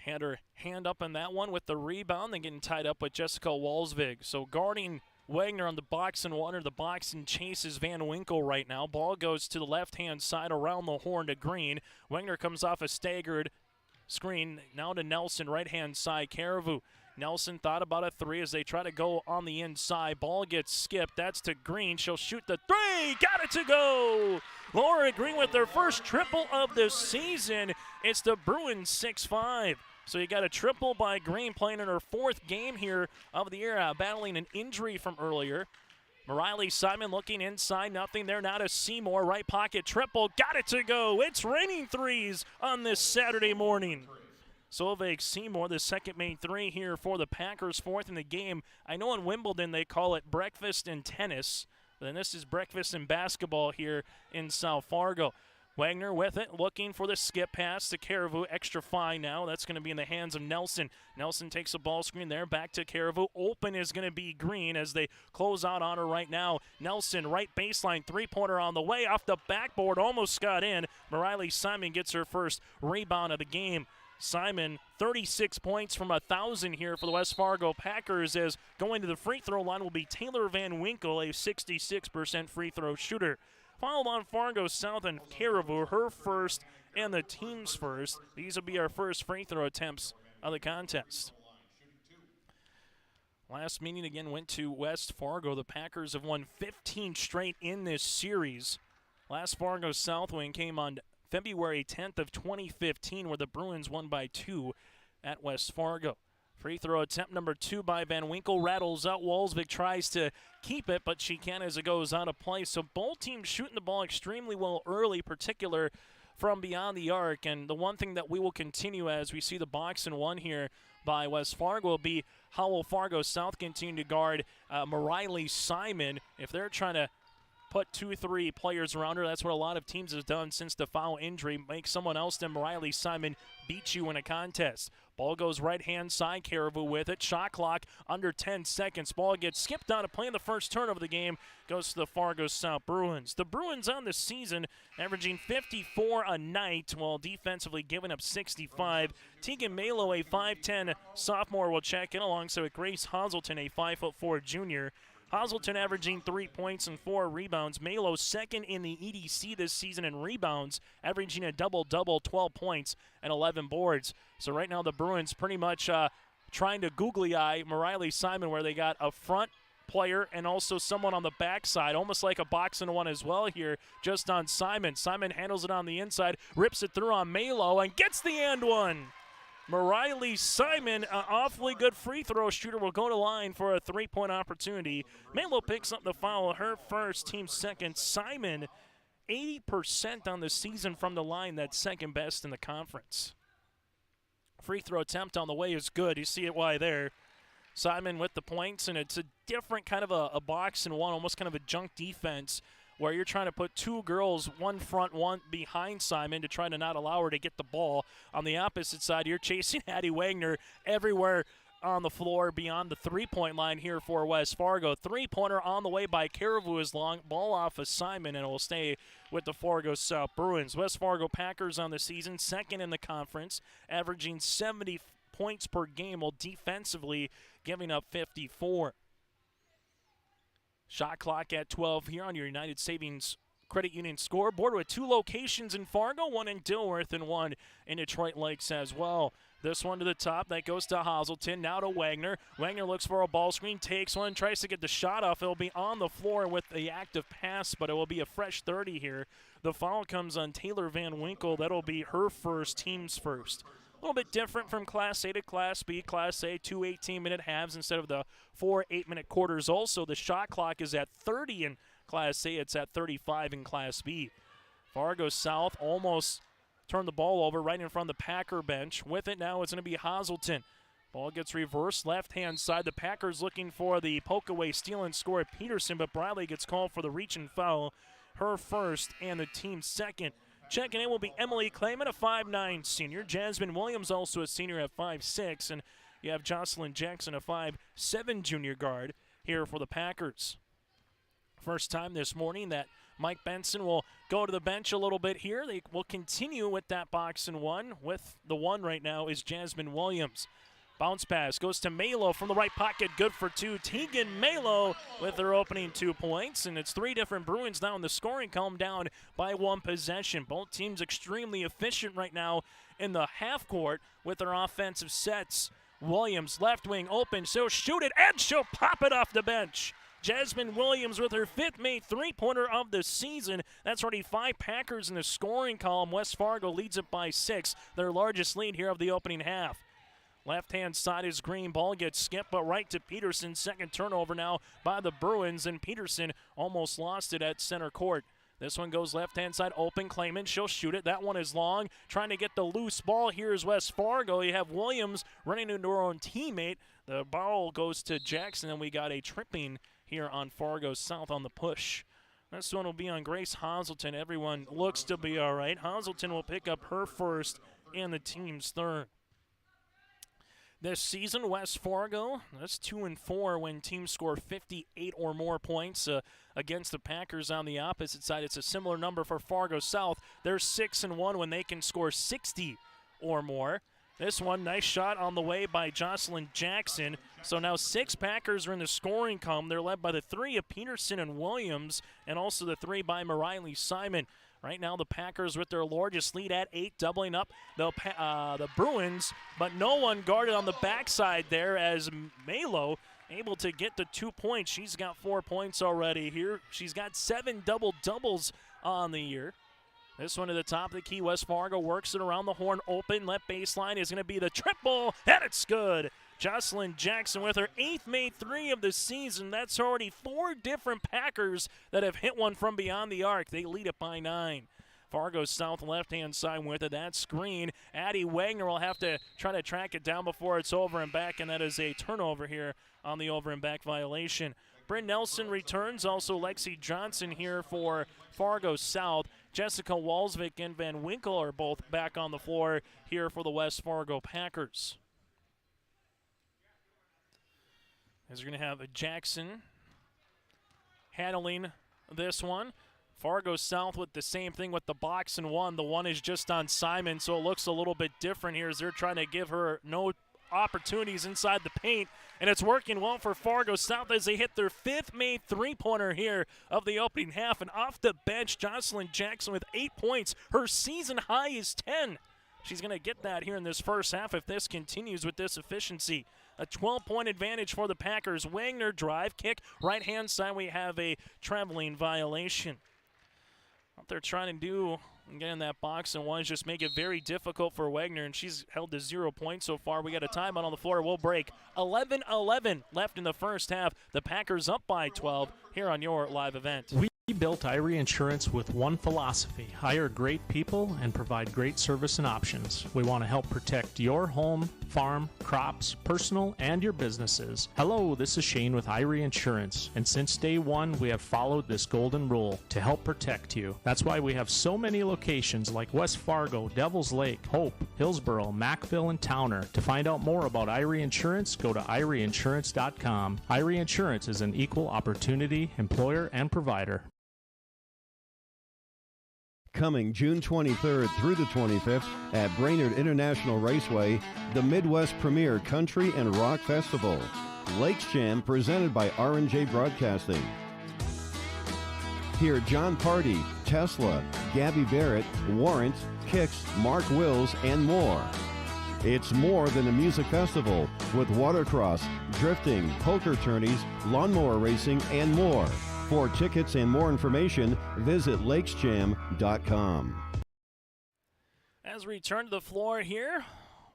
had her hand up on that one with the rebound, then getting tied up with Jessica Walsvig. So guarding Wagner on the box and one, or the box and chases Van Winkle right now. Ball goes to the left-hand side around the horn to Green. Wagner comes off a staggered screen. Now to Nelson, right-hand side. Caribou. Nelson thought about a three as they try to go on the inside. Ball gets skipped. That's to Green. She'll shoot the three. Got it to go. Laura Green with their first triple of the season. It's the Bruins 6-5. So you got a triple by Green, playing in her fourth game here of the year, battling an injury from earlier. Mariley Simon looking inside, nothing there. Now to Seymour, right pocket triple, got it to go. It's raining threes on this Saturday morning. Solveig Seymour, the second main three here for the Packers, fourth in the game. I know in Wimbledon they call it breakfast in tennis, but then this is breakfast in basketball here in South Fargo. Wagner with it, looking for the skip pass to Caribou. Extra fine now. That's going to be in the hands of Nelson. Nelson takes a ball screen there. Back to Caribou. Open is going to be Green as they close out on her right now. Nelson, right baseline, three-pointer on the way. Off the backboard, almost got in. Mariley Simon gets her first rebound of the game. Simon, 36 points from 1,000 here for the West Fargo Packers, as going to the free throw line will be Taylor Van Winkle, a 66% free throw shooter. Followed on Fargo South and Caribou, her first and the team's first. These will be our first free throw attempts of the contest. Last meeting again went to West Fargo. The Packers have won 15 straight in this series. Last Fargo South win came on February 10th of 2015, where the Bruins won by 2 at West Fargo. Free throw attempt number 2 by Van Winkle rattles out. Walsvik tries to keep it, but she can as it goes out of play. So both teams shooting the ball extremely well early, particular from beyond the arc. And the one thing that we will continue as we see the box and one here by West Fargo will be how will Fargo South continue to guard Mariley Simon if they're trying to put 2-3 players around her. That's what a lot of teams have done since the foul injury. Make someone else than Mariley Simon beat you in a contest. Ball goes right-hand side, Caribou with it. Shot clock under 10 seconds. Ball gets skipped out of play in the first turn of the game. Goes to the Fargo South Bruins. The Bruins on the season averaging 54 a night while defensively giving up 65. Tegan Malo, a 5'10 sophomore, will check in alongside with Grace Hazelton, a 5'4 junior. Hazleton averaging 3 points and 4 rebounds. Malo second in the EDC this season in rebounds, averaging a double-double, 12 points and 11 boards. So right now the Bruins pretty much trying to googly-eye Mariley Simon, where they got a front player and also someone on the backside, almost like a box-and-one as well here, just on Simon. Simon handles it on the inside, rips it through on Malo, and gets the and one. Mariley Simon, an awfully good free throw shooter, will go to line for a three-point opportunity. Malo picks up the foul, her first, team second. Simon, 80% on the season from the line, that's second best in the conference. Free throw attempt on the way is good. You see it why there. Simon with the points, and it's a different kind of a box and one, almost kind of a junk defense, where you're trying to put two girls, one front, one behind Simon to try to not allow her to get the ball. On the opposite side, you're chasing Addie Wagner everywhere on the floor beyond the three-point line here for West Fargo. Three-pointer on the way by Caribou is long. Ball off of Simon, and it will stay with the Fargo South Bruins. West Fargo Packers on the season, second in the conference, averaging 70 points per game, while defensively giving up 54. Shot clock at 12 here on your United Savings Credit Union scoreboard, with two locations in Fargo, one in Dilworth and one in Detroit Lakes as well. This one to the top, that goes to Hazleton, now to Wagner. Wagner looks for a ball screen, takes one, tries to get the shot off. It'll be on the floor with the active pass, but it will be a fresh 30 here. The foul comes on Taylor Van Winkle. That'll be her first, team's first. A little bit different from Class A to Class B. Class A, 2 18-minute halves instead of the 4 8-minute quarters. Also, the shot clock is at 30 in Class A. It's at 35 in Class B. Fargo South almost turned the ball over right in front of the Packer bench. With it now, it's going to be Hazleton. Ball gets reversed, left-hand side. The Packers looking for the poke-away steal and score at Peterson, but Bradley gets called for the reach and foul. Her first and the team's second. Checking in will be Emily Clayman, a 5'9 senior. Jasmine Williams, also a senior at 5'6. And you have Jocelyn Jackson, a 5'7 junior guard here for the Packers. First time this morning that Mike Benson will go to the bench a little bit here. They will continue with that box and one. With the one right now is Jasmine Williams. Bounce pass goes to Malo from the right pocket, good for two. Tegan Malo with her opening 2 points, and it's three different Bruins now in the scoring column, down by one possession. Both teams extremely efficient right now in the half court with their offensive sets. Williams, left wing open, she'll shoot it, and she'll pop it off the bench. Jasmine Williams with her fifth made three-pointer of the season. That's already 5 Packers in the scoring column. West Fargo leads it by 6, their largest lead here of the opening half. Left-hand side is green. Ball gets skipped, but right to Peterson. Second turnover now by the Bruins, and Peterson almost lost it at center court. This one goes left-hand side, open. Clayman, she'll shoot it. That one is long. Trying to get the loose ball. Here's West Fargo. You have Williams running into her own teammate. The ball goes to Jackson, and we got a tripping here on Fargo South on the push. This one will be on Grace Hazleton. Everyone looks to be all right. Hazleton will pick up her first and the team's third. This season, West Fargo, that's 2-4 when teams score 58 or more points against the Packers. On the opposite side, it's a similar number for Fargo South. They're 6-1 when they can score 60 or more. This one, nice shot on the way by Jocelyn Jackson. So now 6 Packers are in the scoring column. They're led by the 3 of Peterson and Williams, and also the 3 by Mariley Simon. Right now, the Packers with their largest lead at 8, doubling up the Bruins, but no one guarded on the backside there as Malo able to get to 2 points. She's got 4 points already here. She's got 7 double-doubles on the year. This one to the top of the key. West Fargo works it around the horn. Open, left baseline is going to be the triple, and it's good. Jocelyn Jackson with her 8th made 3 of the season. That's already 4 different Packers that have hit one from beyond the arc. They lead it by 9. Fargo South left-hand side with it. That screen. Addie Wagner will have to try to track it down before it's over and back, and that is a turnover here on the over and back violation. Bryn Nelson returns. Also Lexi Johnson here for Fargo South. Jessica Walsvik and Van Winkle are both back on the floor here for the West Fargo Packers. As we're going to have a Jackson handling this one. Fargo South with the same thing with the box and one. The one is just on Simon, so it looks a little bit different here as they're trying to give her no opportunities inside the paint, and it's working well for Fargo South as they hit their 5th made three-pointer here of the opening half. And off the bench, Jocelyn Jackson with 8 points. Her season high is 10. She's going to get that here in this first half if this continues with this efficiency. A 12-point advantage for the Packers. Wagner drive, kick, right-hand side. We have a traveling violation. What they're trying to do, get in that box and one is just make it very difficult for Wagner, and she's held to 0 points so far. We got a timeout on the floor. We'll break. 11-11 left in the first half. The Packers up by 12 here on your live event. We built Irie Insurance with one philosophy: hire great people and provide great service and options. We want to help protect your home, farm, crops, personal, and your businesses. Hello, this is Shane with Irie Insurance, and since day one, we have followed this golden rule to help protect you. That's why we have so many locations like West Fargo, Devils Lake, Hope, Hillsboro, Mackville, and Towner. To find out more about Irie Insurance, go to IrieInsurance.com. Irie Insurance is an equal opportunity employer and provider. Coming June 23rd through the 25th at Brainerd International Raceway, the Midwest Premier Country and Rock Festival. Lakes Jam presented by R&J Broadcasting. Hear John Party, Tesla, Gabby Barrett, Warrant, Kicks, Mark Wills, and more. It's more than a music festival with watercross, drifting, poker tourneys, lawnmower racing, and more. For tickets and more information, visit lakesjam.com. As we return to the floor here,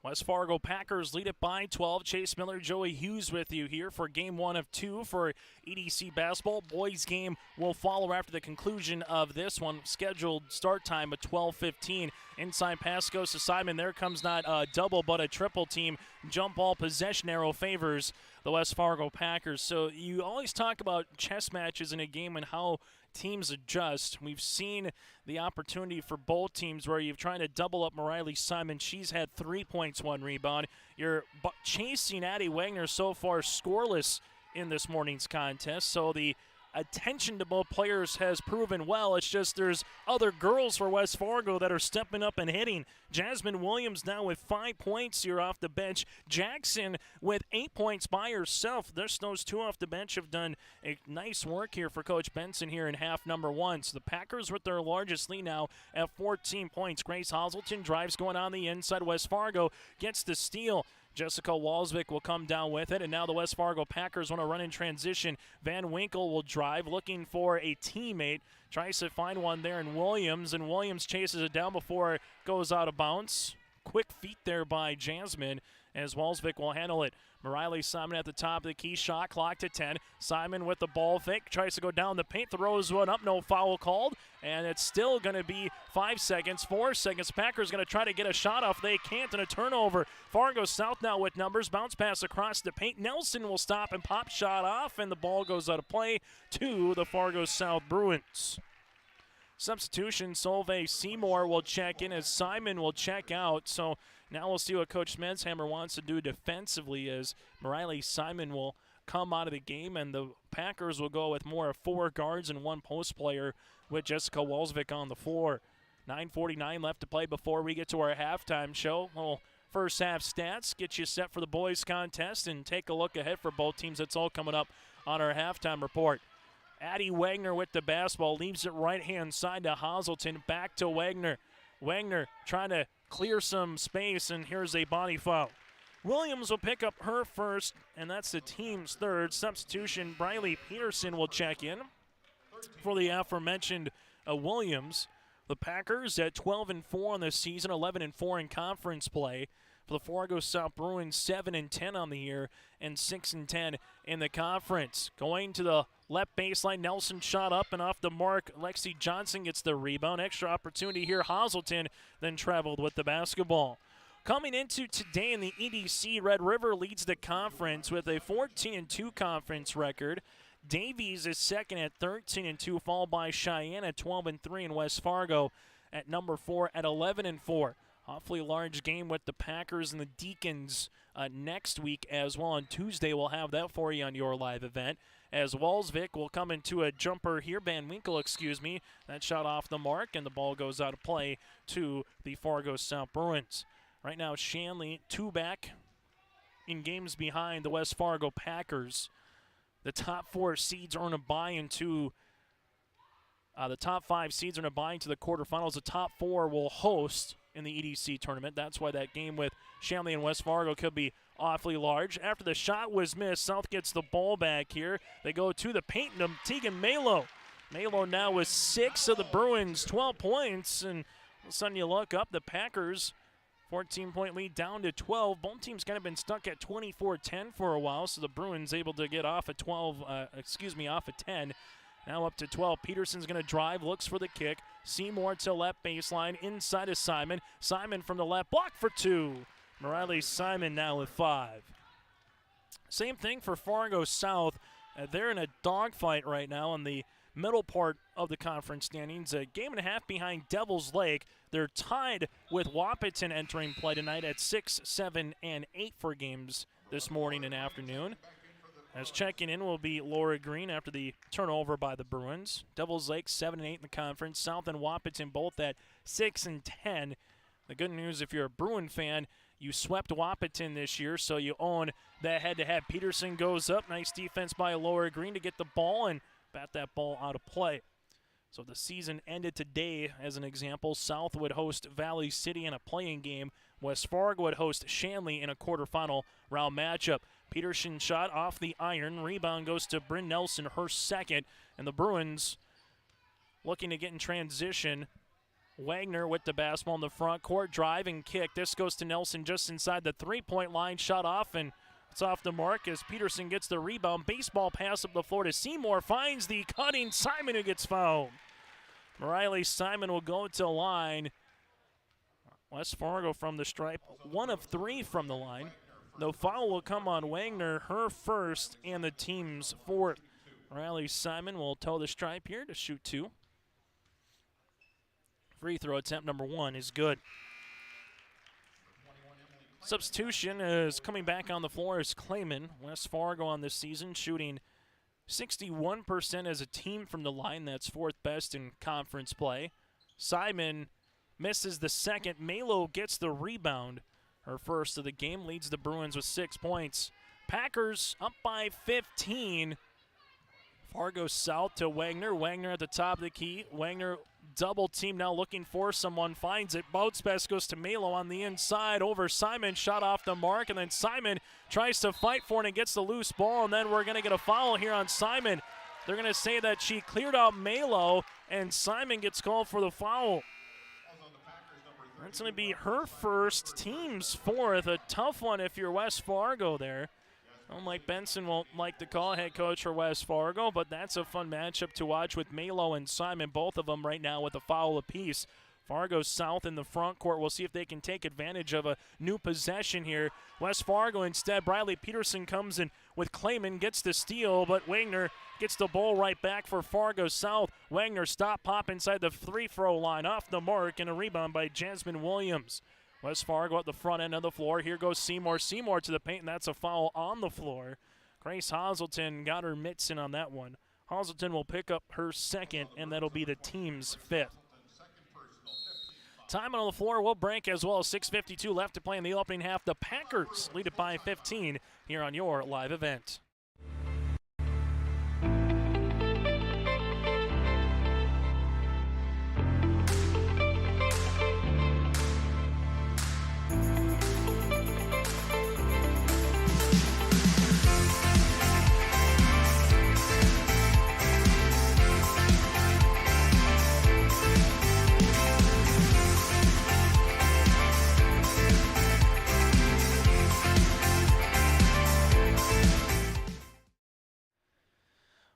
West Fargo Packers lead it by 12. Chase Miller, Joey Hughes with you here for game 1 of 2 for EDC basketball. Boys game will follow after the conclusion of this one. Scheduled start time at 12:15. Inside pass goes to Simon. There comes not a double but a triple team. Jump ball possession arrow favors the West Fargo Packers. So you always talk about chess matches in a game and how teams adjust. We've seen the opportunity for both teams where you're trying to double up Mariley Simon. She's had 3 points, 1 rebound. You're chasing Addie Wagner so far scoreless in this morning's contest. So the attention to both players has proven well. It's just there's other girls for West Fargo that are stepping up and hitting. Jasmine Williams now with 5 points here off the bench. Jackson with 8 points by herself. Those two off the bench have done a nice work here for Coach Benson here in half number 1. So the Packers with their largest lead now at 14 points. Grace Hazelton drives going on the inside. West Fargo gets the steal. Jessica Walsvik will come down with it, and now the West Fargo Packers want to run in transition. Van Winkle will drive, looking for a teammate. Tries to find one there in Williams, and Williams chases it down before it goes out of bounds. Quick feet there by Jasmine, as Walsvik will handle it. Mariley Simon at the top of the key, shot clock to 10. Simon with the ball fake, tries to go down the paint, throws one up, no foul called, and it's still going to be 5 seconds, 4 seconds. Packers going to try to get a shot off. They can't, and a turnover. Fargo South now with numbers. Bounce pass across the paint. Nelson will stop and pop shot off, and the ball goes out of play to the Fargo South Bruins. Substitution, Solveig Seymour will check in as Simon will check out. So now we'll see what Coach Smenshammer wants to do defensively as Mariley Simon will come out of the game, and the Packers will go with more of 4 guards and 1 post player with Jessica Walsvik on the floor. 9:49 left to play before we get to our halftime show. Well, first half stats, get you set for the boys contest, and take a look ahead for both teams. That's all coming up on our halftime report. Addie Wagner with the basketball, leaves it right-hand side to Hazelton, back to Wagner. Wagner trying to clear some space, and here's a body foul. Williams will pick up her first, and that's the team's third. Substitution, Briley Peterson will check in for the aforementioned Williams. The Packers at 12-4 on the season, 11-4 in conference play. For the Fargo South Bruins, 7-10 on the year and 6-10 in the conference. Going to the left baseline, Nelson shot up and off the mark. Lexi Johnson gets the rebound. Extra opportunity here. Hazelton then traveled with the basketball. Coming into today in the EDC, Red River leads the conference with a 14-2 conference record. Davies is second at 13-2, followed by Cheyenne at 12-3, and West Fargo at number 4 at 11-4. Awfully large game with the Packers and the Deacons next week as well. On Tuesday, we'll have that for you on your live event. As Walsvik will come into a jumper here. Van Winkle, excuse me. That shot off the mark, and the ball goes out of play to the Fargo South Bruins. Right now, Shanley, 2 back in games behind the West Fargo Packers. The top 4 seeds earn a bye into the top 5 seeds earn a bye into the quarterfinals. The top 4 will host in the EDC tournament. That's why that game with Shanley and West Fargo could be awfully large. After the shot was missed, South gets the ball back here. They go to the paint, and Tegan Malo. Malo now with 6 of the Bruins, 12 points, and all of a sudden you look up, the Packers 14-point lead down to 12. Both teams kind of been stuck at 24-10 for a while, so the Bruins able to get off at off at 10. Now up to 12. Peterson's going to drive, looks for the kick. Seymour to left baseline, inside of Simon. Simon from the left, block for 2. Riley Simon now with 5. Same thing for Fargo South. They're in a dogfight right now in the middle part of the conference standings. A game and a half behind Devils Lake. They're tied with Wahpeton entering play tonight at 6, 7, and 8 for games this morning and afternoon. As checking in will be Laura Green after the turnover by the Bruins. Devils Lake 7 and 8 in the conference. South and Wahpeton both at 6 and 10. The good news, if you're a Bruin fan, you swept Wahpeton this year, so you own that head-to-head. Peterson goes up. Nice defense by Laura Green to get the ball and bat that ball out of play. So the season ended today, as an example. South would host Valley City in a playing game. West Fargo would host Shanley in a quarterfinal round matchup. Peterson shot off the iron. Rebound goes to Bryn Nelson, her second. And the Bruins looking to get in transition. Wagner with the basketball in the front court. Drive and kick. This goes to Nelson just inside the three-point line. Shot off, and it's off the mark as Peterson gets the rebound. Baseball pass up the floor to Seymour. Finds the cutting Simon, who gets fouled. Riley Simon will go to line. West Fargo from the stripe. 1 of 3 from the line. The foul will come on Wagner, her first, and the team's 4th. Riley Simon will toe the stripe here to shoot 2. Free throw attempt number 1 is good. Substitution is coming back on the floor is Clayman. West Fargo on this season shooting 61% as a team from the line. That's 4th best in conference play. Simon misses the second. Malo gets the rebound. Her first of the game, leads the Bruins with 6 points. Packers up by 15. Fargo South to Wagner. Wagner at the top of the key. Wagner double team now looking for someone. Finds it. Bounce pass goes to Malo on the inside over Simon. Shot off the mark. And then Simon tries to fight for it and gets the loose ball. And then we're going to get a foul here on Simon. They're going to say that she cleared out Malo. And Simon gets called for the foul. That's going to be her first, team's 4th. A tough one if you're West Fargo there. Mike Benson won't like the call, head coach for West Fargo, but that's a fun matchup to watch with Malo and Simon, both of them right now with a foul apiece. Fargo South in the front court. We'll see if they can take advantage of a new possession here. West Fargo instead. Briley Peterson comes in with Clayman, gets the steal, but Wagner gets the ball right back for Fargo South. Wagner stop pop inside the free-throw line, off the mark, and a rebound by Jasmine Williams. West Fargo at the front end of the floor. Here goes Seymour. Seymour to the paint, and that's a foul on the floor. Grace Hazelton got her mitts in on that one. Hazelton will pick up her second, and that'll be the team's 5th. Time on the floor will break as well. 6:52 left to play in the opening half. The Packers lead it by 15 here on your live event.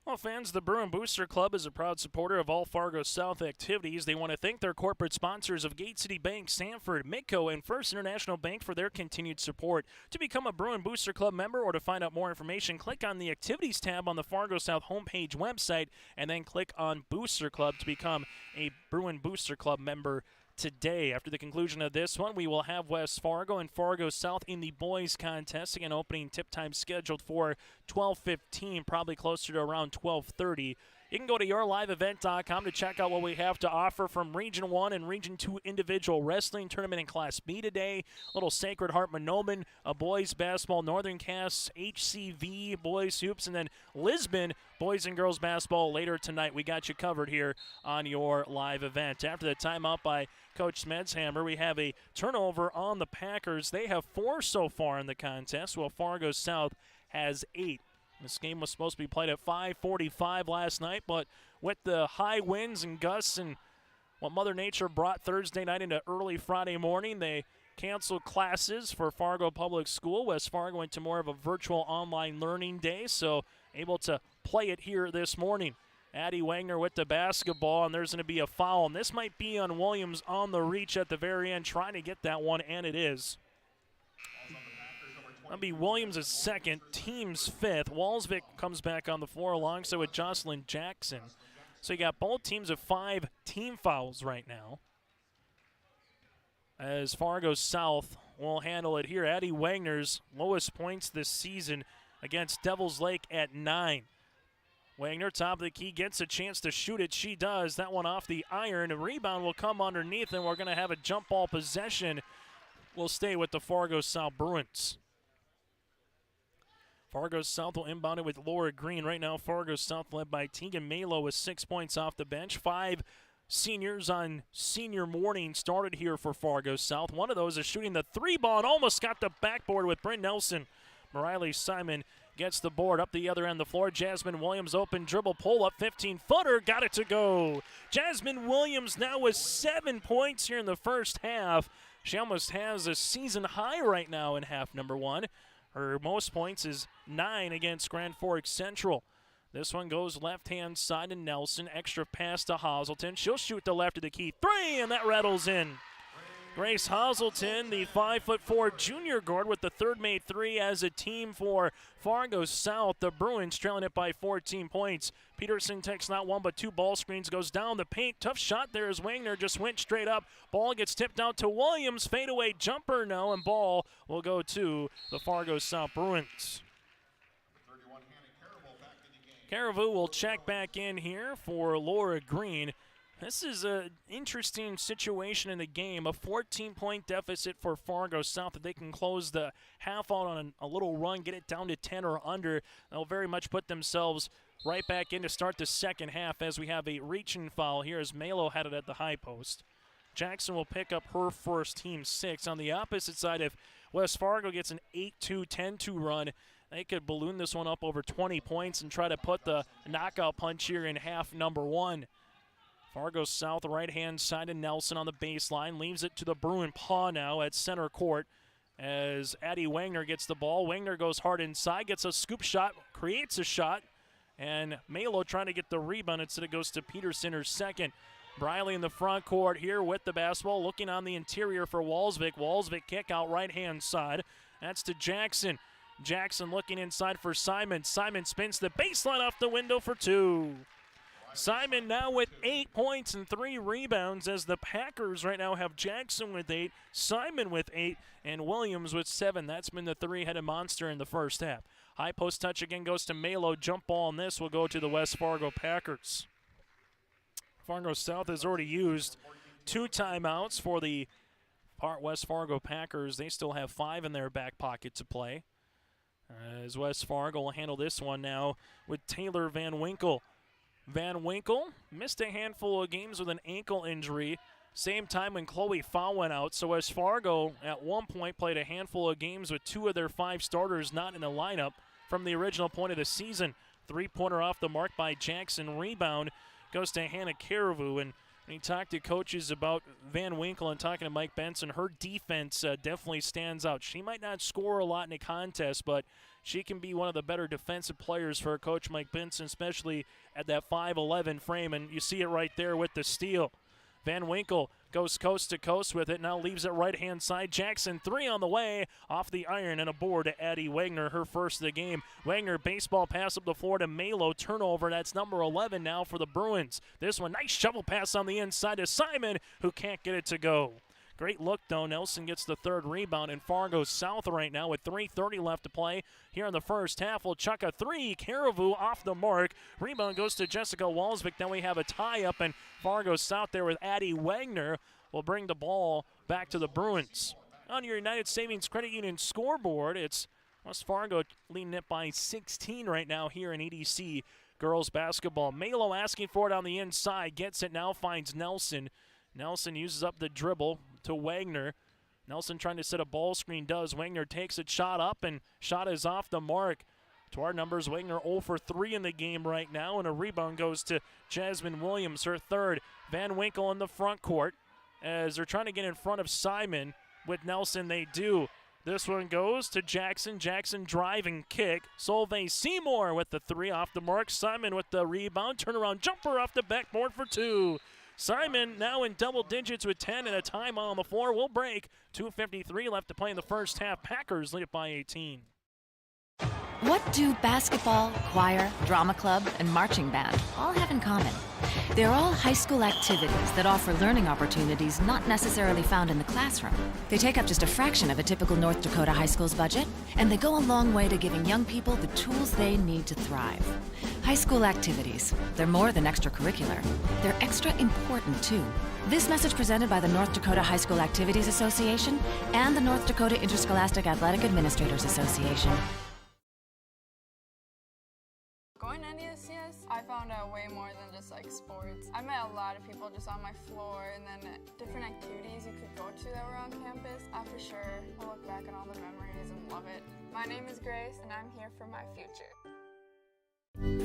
Well, fans, the Bruin Booster Club is a proud supporter of all Fargo South activities. They want to thank their corporate sponsors of Gate City Bank, Sanford, Midco, and First International Bank for their continued support. To become a Bruin Booster Club member or to find out more information, click on the Activities tab on the Fargo South homepage website, and then click on Booster Club to become a Bruin Booster Club member today. After the conclusion of this one, we will have West Fargo and Fargo South in the boys contest. Again, opening tip time scheduled for 12:15, probably closer to around 12:30. You can go to yourliveevent.com to check out what we have to offer from Region 1 and Region 2 individual wrestling tournament in Class B today. Little Sacred Heart Monoman, a boys basketball, Northern Cass, HCV, boys hoops, and then Lisbon, boys and girls basketball later tonight. We got you covered here on your live event. After the timeout by Coach Smedshammer, we have a turnover on the Packers. They have 4 so far in the contest, while Fargo South has 8. This game was supposed to be played at 5:45 last night, but with the high winds and gusts and what Mother Nature brought Thursday night into early Friday morning, they canceled classes for Fargo Public School. West Fargo went to more of a virtual online learning day, so able to play it here this morning. Addie Wagner with the basketball, and there's going to be a foul. And this might be on Williams on the reach at the very end, trying to get that one, and it is. That'll be Williams' second, team's 5th. Walsvik comes back on the floor alongside with Jocelyn Jackson. So you got both teams of 5 team fouls right now. As Fargo South will handle it here. Addie Wagner's lowest points this season against Devils Lake at 9. Wagner, top of the key, gets a chance to shoot it. She does. That one off the iron. A rebound will come underneath, and we're going to have a jump ball possession. We'll stay with the Fargo South Bruins. Fargo South will inbound it with Laura Green. Right now, Fargo South led by Tegan Malo with 6 points off the bench. 5 seniors on senior morning started here for Fargo South. One of those is shooting the 3 ball and almost got the backboard with Bryn Nelson. Mariley Simon gets the board up the other end of the floor. Jasmine Williams open dribble pull up 15-footer, got it to go. Jasmine Williams now with 7 points here in the first half. She almost has a season high right now in half number 1. Her most points is 9 against Grand Forks Central. This one goes left-hand side to Nelson. Extra pass to Hazelton. She'll shoot the left of the key 3, and that rattles in. Grace Hazelton, the 5'4" junior guard, with the third made 3 as a team for Fargo South. The Bruins trailing it by 14 points. Peterson takes not 1 but 2 ball screens, goes down the paint. Tough shot there as Wagner just went straight up. Ball gets tipped out to Williams. Fadeaway jumper now, and ball will go to the Fargo South Bruins. Caribou will check back in here for Laura Green. This is an interesting situation in the game. A 14-point deficit for Fargo South. If they can close the half out on a little run, get it down to 10 or under, they'll very much put themselves right back in to start the second half, as we have a reaching foul here as Malo had it at the high post. Jackson will pick up her first, team 6. On the opposite side, if West Fargo gets an 8-2, 10-2 run, they could balloon this one up over 20 points and try to put the knockout punch here in half number 1. Fargo South, right-hand side to Nelson on the baseline. Leaves it to the Bruin paw now at center court as Addie Wagner gets the ball. Wagner goes hard inside, gets a scoop shot, creates a shot, and Malo trying to get the rebound. Instead it goes to Peterson, her second. Briley in the front court here with the basketball, looking on the interior for Walsvik. Walsvik kick out right-hand side. That's to Jackson. Jackson looking inside for Simon. Simon spins the baseline off the window for 2. Simon now with 8 points and 3 rebounds, as the Packers right now have Jackson with 8, Simon with 8, and Williams with 7. That's been the 3-headed monster in the first half. High post touch again goes to Malo. Jump ball on this will go to the West Fargo Packers. Fargo South has already used 2 timeouts for the West Fargo Packers. They still have 5 in their back pocket to play. As West Fargo will handle this one now with Taylor Van Winkle. Van Winkle missed a handful of games with an ankle injury. Same time when Chloe Fowl went out. So West Fargo at one point played a handful of games with 2 of their 5 starters not in the lineup from the original point of the season. 3-pointer off the mark by Jackson. Rebound goes to Hannah Caribou. And when you talk to coaches about Van Winkle and talking to Mike Benson, her defense definitely stands out. She might not score a lot in a contest, but she can be one of the better defensive players for Coach Mike Benson, especially at that 5'11" frame, and you see it right there with the steal. Van Winkle goes coast to coast with it, now leaves it right-hand side. Jackson 3 on the way, off the iron, and a board to Addie Wagner, her first of the game. Wagner, baseball pass up the floor to Malo, turnover. That's number 11 now for the Bruins. This one, nice shovel pass on the inside to Simon, who can't get it to go. Great look, though. Nelson gets the third rebound, and Fargo South right now with 3:30 left to play here in the first half will chuck a three. Caribou off the mark. Rebound goes to Jessica Walsvik. Then we have a tie-up, and Fargo South there with Addie Wagner will bring the ball back to the Bruins. On your United Savings Credit Union scoreboard, it's West Fargo leading it by 16 right now here in EDC girls basketball. Malo asking for it on the inside, gets it now, finds Nelson. Nelson uses up the dribble to Wagner. Nelson trying to set a ball screen, does. Wagner takes it, shot up, and shot is off the mark. To our numbers, Wagner 0 for 3 in the game right now, and a rebound goes to Jasmine Williams, her third. Van Winkle in the front court as they're trying to get in front of Simon. With Nelson, they do. This one goes to Jackson. Jackson driving kick. Solveig Seymour with the three off the mark. Simon with the rebound. Turnaround jumper off the backboard for two. Simon now in double digits with 10 and a timeout on the floor. Will break. 2:53 left to play in the first half. Packers lead it by 18. What do basketball, choir, drama club, and marching band all have in common? They're all high school activities that offer learning opportunities not necessarily found in the classroom. They take up just a fraction of a typical North Dakota high school's budget, and they go a long way to giving young people the tools they need to thrive. High school activities, they're more than extracurricular. They're extra important, too. This message presented by the North Dakota High School Activities Association and the North Dakota Interscholastic Athletic Administrators Association. Going to NDSCS, I found out way more than just like sports. I met a lot of people just on my floor, and then different activities you could go to that were on campus. I for sure will look back on all the memories and love it. My name is Grace, and I'm here for my future.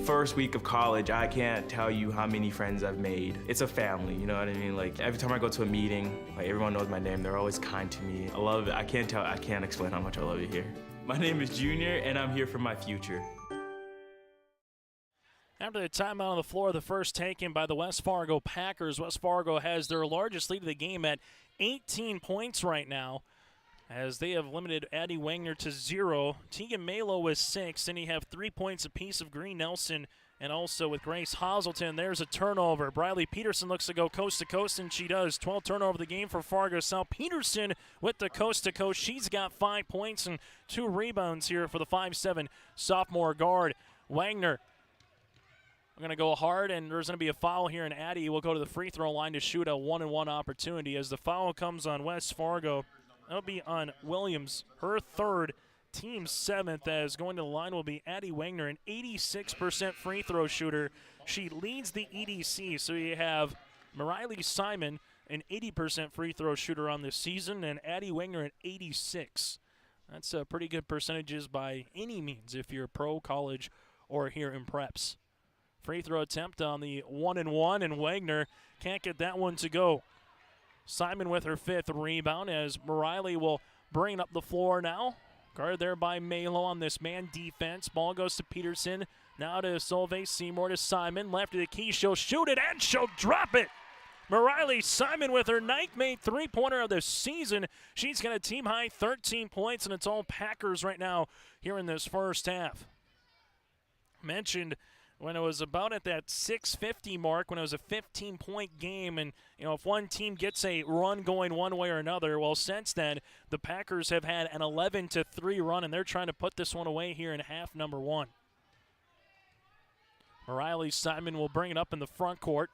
First week of college, I can't tell you how many friends I've made. It's a family, you know what I mean? Like every time I go to a meeting, like everyone knows my name. They're always kind to me. I love it. I can't explain how much I love it here. My name is Junior, and I'm here for my future. After the timeout on the floor, the first taken by the West Fargo Packers. West Fargo has their largest lead of the game at 18 points right now, as they have limited Addie Wagner to 0. Tegan Malo with 6. Then you have 3 points apiece of Green Nelson, and also with Grace Hazelton. There's a turnover. Briley Peterson looks to go coast to coast, and she does. 12 turnover of the game for Fargo South. Peterson with the coast to coast. She's got 5 points and 2 rebounds here for the 5'7" sophomore guard. Wagner going to go hard, and there's going to be a foul here, and Addie will go to the free throw line to shoot a 1-and-1 opportunity as the foul comes on West Fargo. That'll be on Williams, her third, team's 7th, as going to the line will be Addie Wagner, an 86% free throw shooter. She leads the EDC, so you have Mariley Simon, an 80% free throw shooter on this season, and Addie Wagner at 86. That's pretty good percentages by any means if you're pro, college, or here in preps. Free throw attempt on the 1-and-1, and Wagner can't get that one to go. Simon with her 5th rebound as Mariley will bring up the floor now. Guarded there by Malo on this man defense. Ball goes to Peterson. Now to Solveig Seymour to Simon. Left of the key. She'll shoot it and she'll drop it. Mariley Simon with her 9th made three-pointer of the season. She's got a team-high 13 points, and it's all Packers right now here in this first half. Mentioned when it was about at that 6:50 mark, when it was a 15-point game, and if one team gets a run going one way or another, well, since then the Packers have had an 11-3 run, and they're trying to put this one away here in half number 1. Mariley Simon will bring it up in the front court.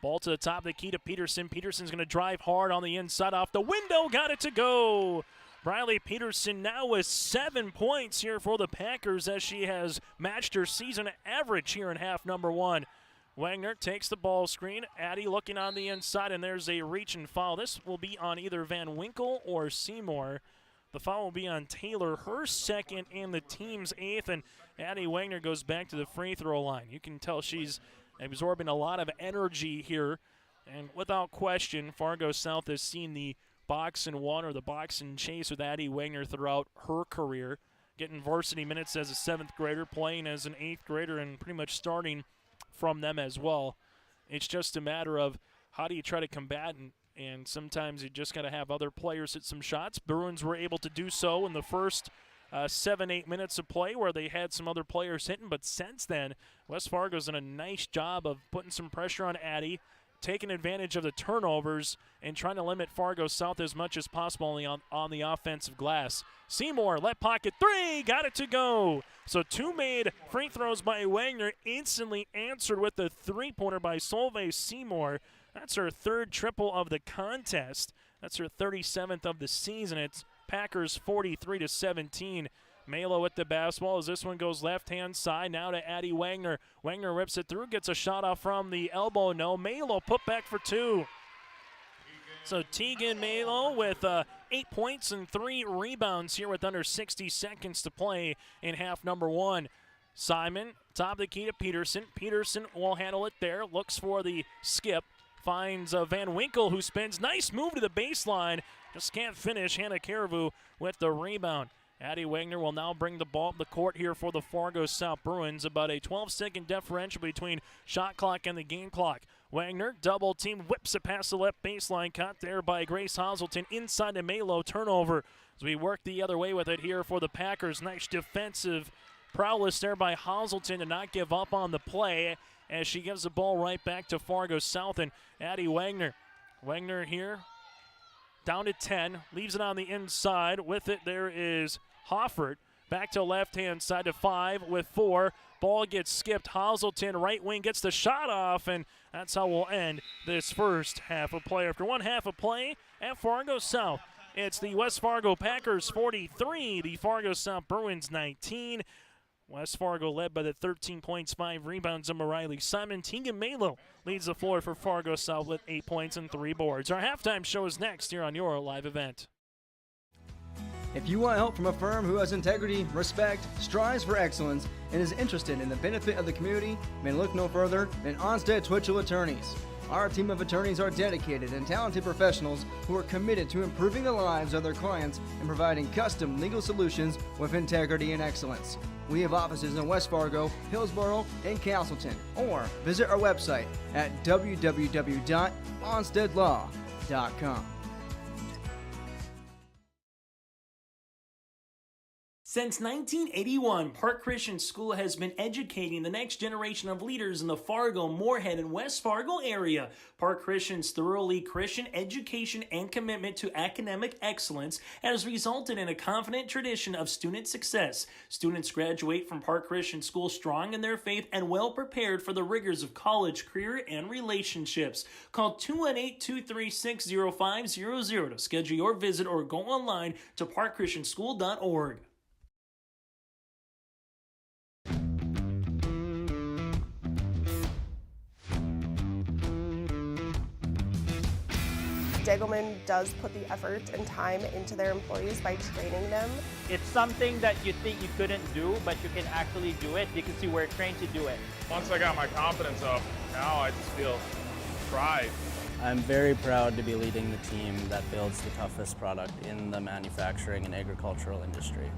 Ball to the top of the key to Peterson. Peterson's going to drive hard on the inside off the window. Got it to go. Briley Peterson now with 7 points here for the Packers as she has matched her season average here in half number 1. Wagner takes the ball screen. Addie looking on the inside, and there's a reach and foul. This will be on either Van Winkle or Seymour. The foul will be on Taylor, her 2nd and the team's 8th, and Addie Wagner goes back to the free throw line. You can tell she's absorbing a lot of energy here, and without question, Fargo South has seen the box and one or the box and chase with Addie Wagner throughout her career, getting varsity minutes as a 7th grader, playing as an 8th grader, and pretty much starting from them as well. It's just a matter of how do you try to combat, and sometimes you just got to have other players hit some shots. Bruins were able to do so in the first 7-8 minutes of play where they had some other players hitting, but since then, West Fargo's done a nice job of putting some pressure on Addie, taking advantage of the turnovers and trying to limit Fargo South as much as possible on the offensive glass. Seymour, left pocket three, got it to go. So two made free throws by Wagner, instantly answered with the three-pointer by Solveig Seymour. That's her third triple of the contest. That's her 37th of the season. It's Packers 43-17. Malo with the basketball as this one goes left-hand side. Now to Addie Wagner. Wagner rips it through, gets a shot off from the elbow. No, Malo put back for two. So Tegan Malo with 8 points and 3 rebounds here with under 60 seconds to play in half number one. Simon, top of the key to Peterson. Peterson will handle it there. Looks for the skip. Finds Van Winkle, who spins. Nice move to the baseline. Just can't finish. Hannah Caribou with the rebound. Addie Wagner will now bring the ball up the court here for the Fargo South Bruins. About a 12-second differential between shot clock and the game clock. Wagner, double team, whips it past the left baseline. Caught there by Grace Hazelton inside the Malo. Turnover as we work the other way with it here for the Packers. Nice defensive prowess there by Hazelton to not give up on the play as she gives the ball right back to Fargo South and Addie Wagner. Wagner here down to 10, leaves it on the inside. With it there is Hoffert. Back to left-hand side to 5 with 4. Ball gets skipped. Hazelton, right wing, gets the shot off, and that's how we'll end this first half of play. After one half of play at Fargo South, it's the West Fargo Packers 43, the Fargo South Bruins 19. West Fargo led by the 13 points, 5 rebounds of Mariley Simon. Tegan Malo leads the floor for Fargo South with 8 points and 3 boards. Our halftime show is next here on your live event. If you want help from a firm who has integrity, respect, strives for excellence, and is interested in the benefit of the community, then look no further than Onstead Twitchell Attorneys. Our team of attorneys are dedicated and talented professionals who are committed to improving the lives of their clients and providing custom legal solutions with integrity and excellence. We have offices in West Fargo, Hillsborough, and Castleton, or visit our website at www.onsteadlaw.com. Since 1981, Park Christian School has been educating the next generation of leaders in the Fargo, Moorhead, and West Fargo area. Park Christian's thoroughly Christian education and commitment to academic excellence has resulted in a confident tradition of student success. Students graduate from Park Christian School strong in their faith and well prepared for the rigors of college, career, and relationships. Call 218-236-0500 to schedule your visit or go online to parkchristianschool.org. Degelman does put the effort and time into their employees by training them. It's something that you think you couldn't do, but you can actually do it because you were trained to do it. Once I got my confidence up, now I just feel pride. I'm very proud to be leading the team that builds the toughest product in the manufacturing and agricultural industry.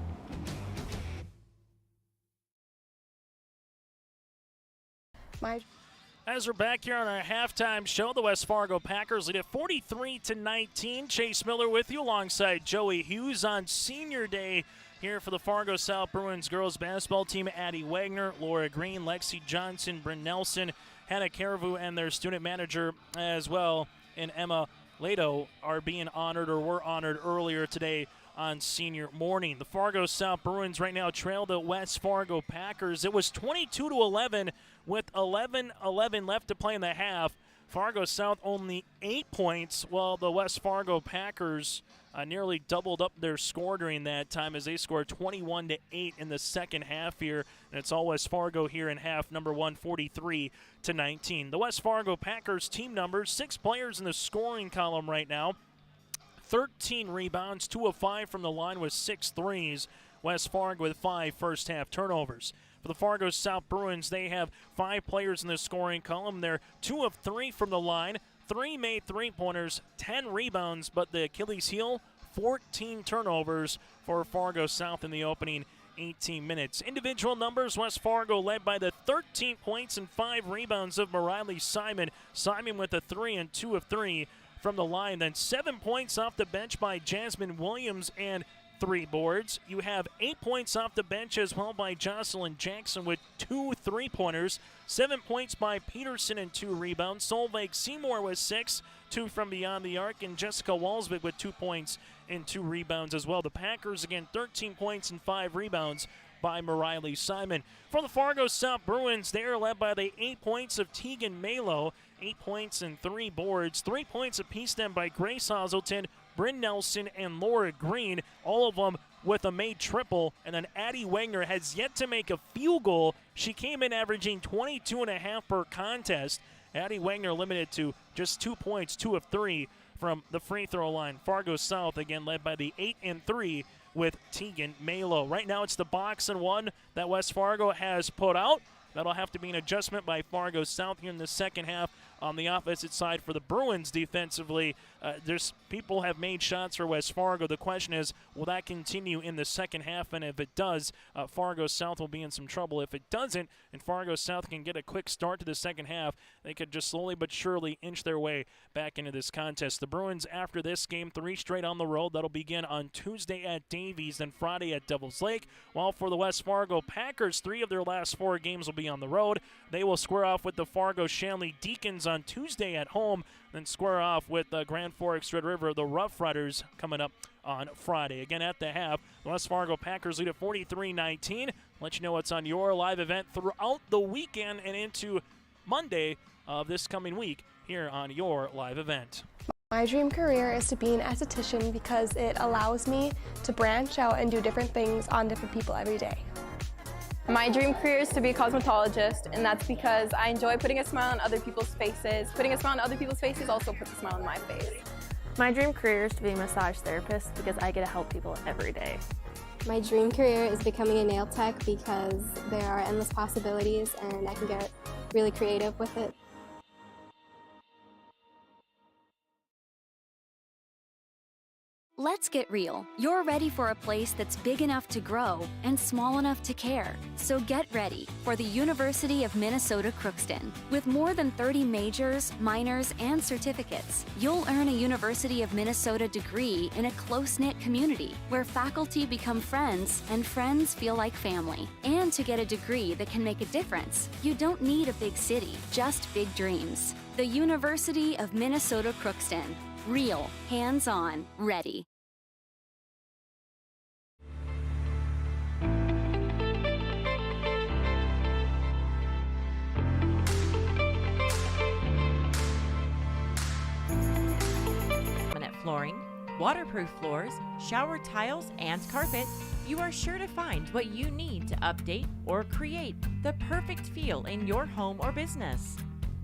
As we're back here on our halftime show, the West Fargo Packers lead at 43-19. Chase Miller with you alongside Joey Hughes on Senior Day here for the Fargo South Bruins girls basketball team. Addie Wagner, Laura Green, Lexi Johnson, Bryn Nelson, Hannah Caribou, and their student manager as well, and Emma Lato are being honored or were honored earlier today on senior morning. The Fargo South Bruins right now trail the West Fargo Packers. It was 22-11 with 11:11 left to play in the half. Fargo South only 8 points, while the West Fargo Packers nearly doubled up their score during that time as they scored 21-8 in the second half here. And it's all West Fargo here in half number 1, 43-19. The West Fargo Packers team numbers, 6 players in the scoring column right now. 13 rebounds, 2 of 5 from the line with 6 threes. West Fargo with 5 first-half turnovers. For the Fargo South Bruins, they have 5 players in the scoring column. They're 2 of 3 from the line, 3 made three-pointers, 10 rebounds, but the Achilles heel, 14 turnovers for Fargo South in the opening 18 minutes. Individual numbers, West Fargo led by the 13 points and 5 rebounds of Mariley Simon. Simon with a 3 and 2 of 3 from the line. Then 7 points off the bench by Jasmine Williams and 3 boards. You have 8 points off the bench as well by Jocelyn Jackson with 2 3-pointers. 7 points by Peterson and 2 rebounds. Solveig Seymour with 6, 2 from beyond the arc, and Jessica Walsvik with 2 points and 2 rebounds as well. The Packers, again, 13 points and 5 rebounds by Mariley Simon. For the Fargo South Bruins, they are led by the 8 points of Tegan Malo, 8 points and 3 boards, 3 points apiece then by Grace Hazelton, Bryn Nelson, and Laura Green, all of them with a made triple. And then Addie Wagner has yet to make a field goal. She came in averaging 22.5 per contest. Addie Wagner limited to just 2 points, 2 of 3 from the free throw line. Fargo South, again, led by the 8 and 3 with Tegan Malo. Right now it's the box and 1 that West Fargo has put out. That'll have to be an adjustment by Fargo South here in the second half. On the opposite side for the Bruins defensively, people have made shots for West Fargo. The question is, will that continue in the second half? And if it does, Fargo South will be in some trouble. If it doesn't, and Fargo South can get a quick start to the second half, they could just slowly but surely inch their way back into this contest. The Bruins, after this game, 3 straight on the road. That'll begin on Tuesday at Davies, then Friday at Devils Lake. While for the West Fargo Packers, 3 of their last 4 games will be on the road. They will square off with the Fargo Shanley Deacons on Tuesday at home, then square off with Grand Forks Red River, the Rough Riders, coming up on Friday. Again, at the half, the West Fargo Packers lead at 43-19. Let you know what's on your live event throughout the weekend and into Monday of this coming week here on your live event. My dream career is to be an esthetician because it allows me to branch out and do different things on different people every day. My dream career is to be a cosmetologist, and that's because I enjoy putting a smile on other people's faces. Putting a smile on other people's faces also puts a smile on my face. My dream career is to be a massage therapist because I get to help people every day. My dream career is becoming a nail tech because there are endless possibilities and I can get really creative with it. Let's get real. You're ready for a place that's big enough to grow and small enough to care. So get ready for the University of Minnesota Crookston. With more than 30 majors, minors, and certificates, you'll earn a University of Minnesota degree in a close-knit community where faculty become friends and friends feel like family. And to get a degree that can make a difference, you don't need a big city, just big dreams. The University of Minnesota Crookston. Real, hands-on, ready. Flooring, waterproof floors, shower tiles, and carpet, you are sure to find what you need to update or create the perfect feel in your home or business.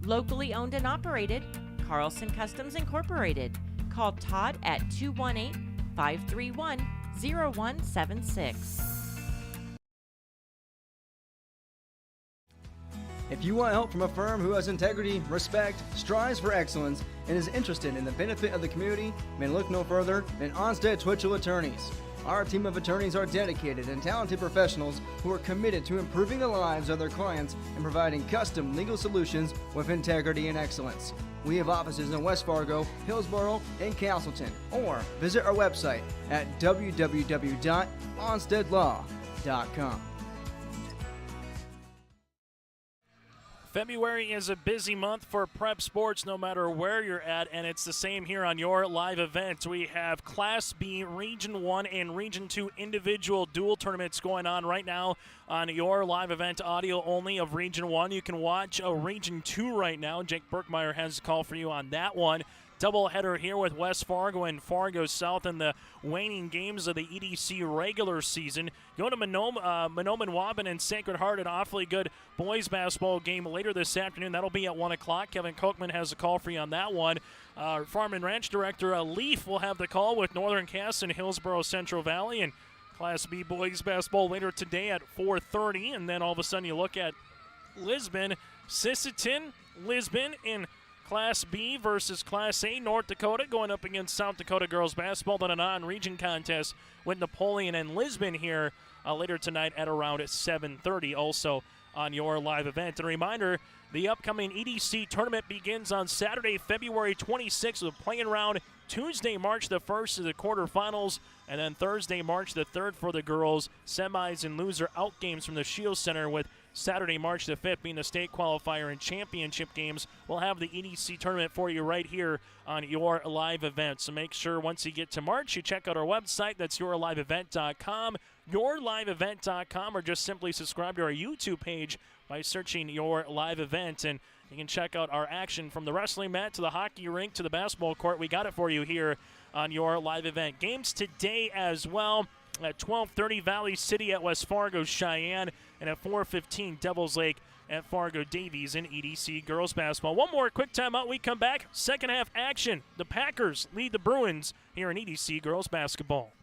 Locally owned and operated, Carlson Customs Incorporated. Call Todd at 218-531-0176. If you want help from a firm who has integrity, respect, strives for excellence, and is interested in the benefit of the community, then look no further than Onstead Twitchell Attorneys. Our team of attorneys are dedicated and talented professionals who are committed to improving the lives of their clients and providing custom legal solutions with integrity and excellence. We have offices in West Fargo, Hillsborough, and Castleton. Or visit our website at www.onsteadlaw.com. February is a busy month for prep sports no matter where you're at, and it's the same here on your live event. We have Class B, Region 1, and Region 2 individual dual tournaments going on right now on your live event, audio only of Region 1. You can watch Region 2 right now. Jake Berkmeyer has a call for you on that one. Doubleheader here with West Fargo and Fargo South in the waning games of the EDC regular season. Go to Mahnomen-Waban and Sacred Heart, an awfully good boys basketball game later this afternoon. That'll be at 1 o'clock. Kevin Kochman has a call for you on that one. Farm and Ranch Director Leaf will have the call with Northern Cass and Hillsborough Central Valley. And Class B boys basketball later today at 4:30. And then all of a sudden you look at Lisbon, Sisseton, Lisbon in Class B versus Class A. North Dakota going up against South Dakota girls basketball. Then a non-region contest with Napoleon and Lisbon here later tonight at around 7:30. Also on your live event. And a reminder, the upcoming EDC tournament begins on Saturday, February 26th with a playing round Tuesday, March the 1st is the quarterfinals, and then Thursday, March the 3rd for the girls, semis and loser out games from the Shield Center, with Saturday, March the 5th being the state qualifier and championship games. We'll have the EDC tournament for you right here on your live event. So make sure once you get to March, you check out our website. That's yourliveevent.com, yourliveevent.com, or just simply subscribe to our YouTube page by searching Your Live Event. And you can check out our action from the wrestling mat to the hockey rink to the basketball court. We got it for you here on Your Live Event. Games today as well. At 12:30, Valley City at West Fargo Cheyenne, and at 4:15, Devils Lake at Fargo Davies in EDC girls basketball. One more quick timeout. We come back. Second half action. The Packers lead the Bruins here in EDC girls basketball.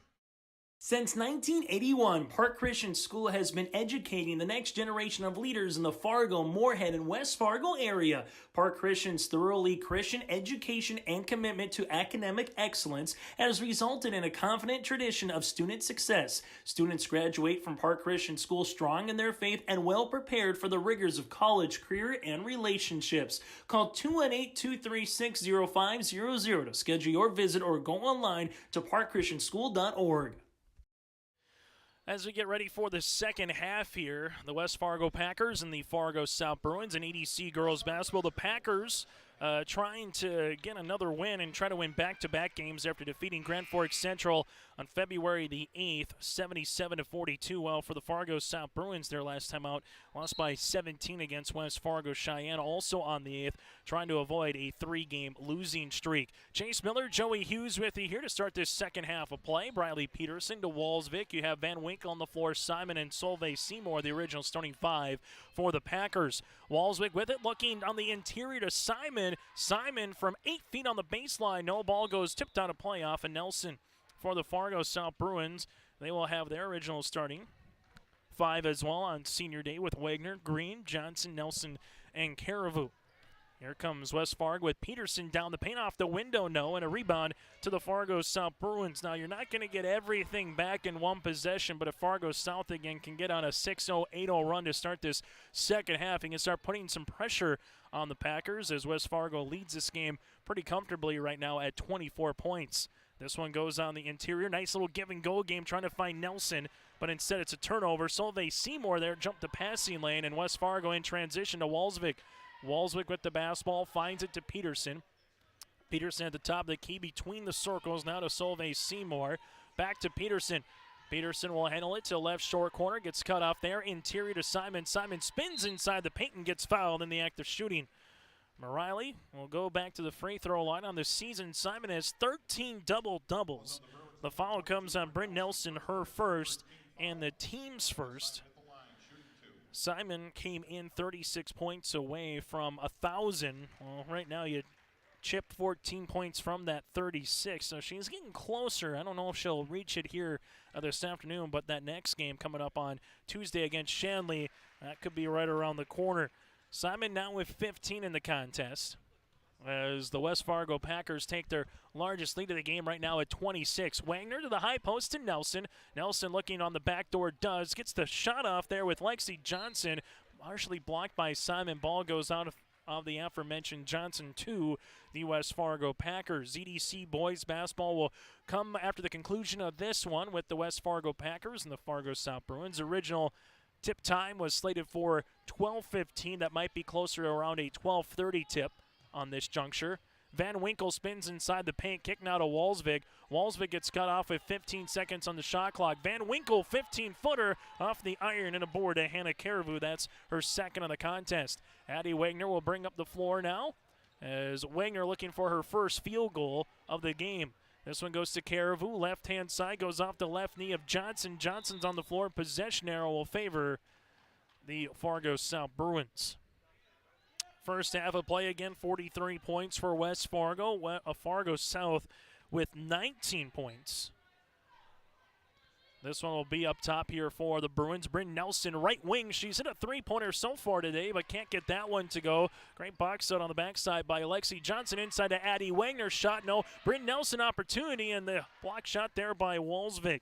Since 1981, Park Christian School has been educating the next generation of leaders in the Fargo, Moorhead, and West Fargo area. Park Christian's thoroughly Christian education and commitment to academic excellence has resulted in a confident tradition of student success. Students graduate from Park Christian School strong in their faith and well prepared for the rigors of college, career, and relationships. Call 218-236-0500 to schedule your visit or go online to parkchristianschool.org. As we get ready for the second half here, the West Fargo Packers and the Fargo South Bruins in EDC girls basketball. The Packers trying to get another win and try to win back-to-back games after defeating Grand Forks Central on February the 8th, 77-42. Well, for the Fargo South Bruins, their last time out, lost by 17 against West Fargo Cheyenne, also on the 8th, trying to avoid a 3-game losing streak. Chase Miller, Joey Hughes with you here to start this second half of play. Briley Peterson to Walsvik. You have Van Winkle on the floor, Simon and Solveig Seymour, the original starting five for the Packers. Walsvik with it, looking on the interior to Simon. Simon from 8 feet on the baseline. No ball goes tipped out of play off, and Nelson for the Fargo South Bruins. They will have their original starting five as well on senior day with Wagner, Green, Johnson, Nelson, and Caribou. Here comes West Fargo with Peterson down the paint, off the window, no, and a rebound to the Fargo South Bruins. Now, you're not going to get everything back in one possession, but if Fargo South again can get on a 6-0, 8-0 run to start this second half, he can start putting some pressure on the Packers as West Fargo leads this game pretty comfortably right now at 24 points. This one goes on the interior. Nice little give-and-go game trying to find Nelson, but instead it's a turnover. Solveig Seymour there jumped the passing lane, and West Fargo in transition to Walsvik. Walsvik with the basketball, finds it to Peterson. Peterson at the top of the key between the circles, now to Solveig Seymour. Back to Peterson. Peterson will handle it to left short corner, gets cut off there. Interior to Simon. Simon spins inside the paint and gets fouled in the act of shooting. Mariley will go back to the free throw line on the season. Simon has 13 double-doubles. The foul comes on Bryn Nelson, her first, and the team's first. Simon came in 36 points away from 1,000. Well, right now you chipped 14 points from that 36, so she's getting closer. I don't know if she'll reach it here this afternoon, but that next game coming up on Tuesday against Shanley, that could be right around the corner. Simon now with 15 in the contest as the West Fargo Packers take their largest lead of the game right now at 26. Wagner to the high post to Nelson. Nelson looking on the back door, gets the shot off there with Lexi Johnson, partially blocked by Simon. Ball goes out of the aforementioned Johnson to the West Fargo Packers. EDC boys basketball will come after the conclusion of this one with the West Fargo Packers and the Fargo South Bruins. Original tip time was slated for 12:15. That might be closer to around a 12:30 tip on this juncture. Van Winkle spins inside the paint, kick now to Walsvik. Walsvik gets cut off with 15 seconds on the shot clock. Van Winkle, 15-footer off the iron and a board to Hannah Caribou. That's her second on the contest. Addie Wagner will bring up the floor now as Wagner looking for her first field goal of the game. This one goes to Caribou. Left-hand side goes off the left knee of Johnson. Johnson's on the floor. Possession arrow will favor the Fargo South Bruins. First half of play again, 43 points for West Fargo. Fargo South with 19 points. This one will be up top here for the Bruins. Bryn Nelson, right wing. She's hit a three-pointer so far today, but can't get that one to go. Great box out on the backside by Lexi Johnson. Inside to Addie Wagner. Shot no. Bryn Nelson opportunity, and the block shot there by Walsvik.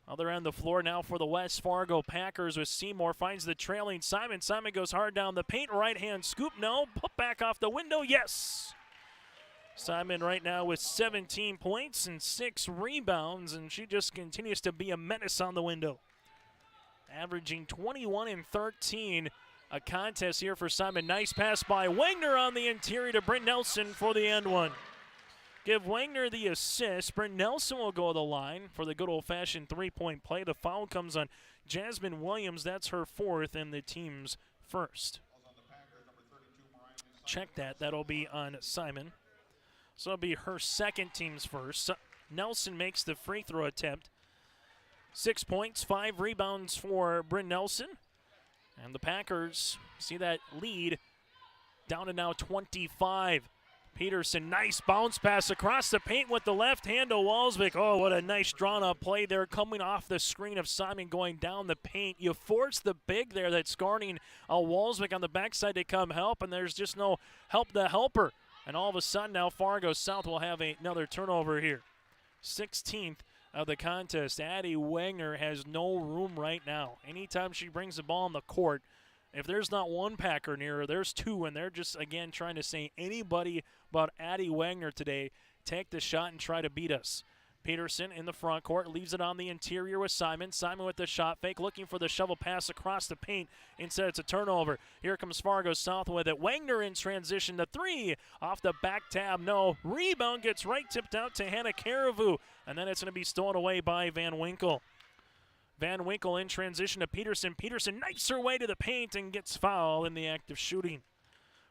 Other end of the floor now for the West Fargo Packers with Seymour. Finds the trailing Simon. Simon goes hard down the paint. Right-hand scoop, no. Put back off the window, yes. Simon right now with 17 points and 6 rebounds, and she just continues to be a menace on the window. Averaging 21 and 13 a contest here for Simon. Nice pass by Wagner on the interior to Bryn Nelson for the end one. Give Wagner the assist. Bryn Nelson will go to the line for the good old-fashioned three-point play. The foul comes on Jasmine Williams. That's her fourth and the team's first. Check that. That'll be on Simon. So it'll be her second, team's first. Nelson makes the free throw attempt. 6 points, 5 rebounds for Bryn Nelson. And the Packers see that lead down to now 25. Peterson, nice bounce pass across the paint with the left hand to Walsvik. Oh, what a nice drawn-up play there, coming off the screen of Simon going down the paint. You force the big there that's guarding Walsvik on the backside to come help, and there's just no help the helper. And all of a sudden now Fargo South will have another turnover here. 16th of the contest. Addie Wagner has no room right now. Anytime she brings the ball on the court, if there's not one Packer near her, there's two, and they're just, again, trying to say anybody but Addie Wagner today, take the shot and try to beat us. Peterson in the front court, leaves it on the interior with Simon. Simon with the shot fake, looking for the shovel pass across the paint. Instead, it's a turnover. Here comes Fargo South with it. Wagner in transition, the three off the back tab. No, rebound gets right tipped out to Hannah Caribou, and then it's going to be stolen away by Van Winkle. Van Winkle in transition to Peterson. Peterson knifes her way to the paint and gets fouled in the act of shooting.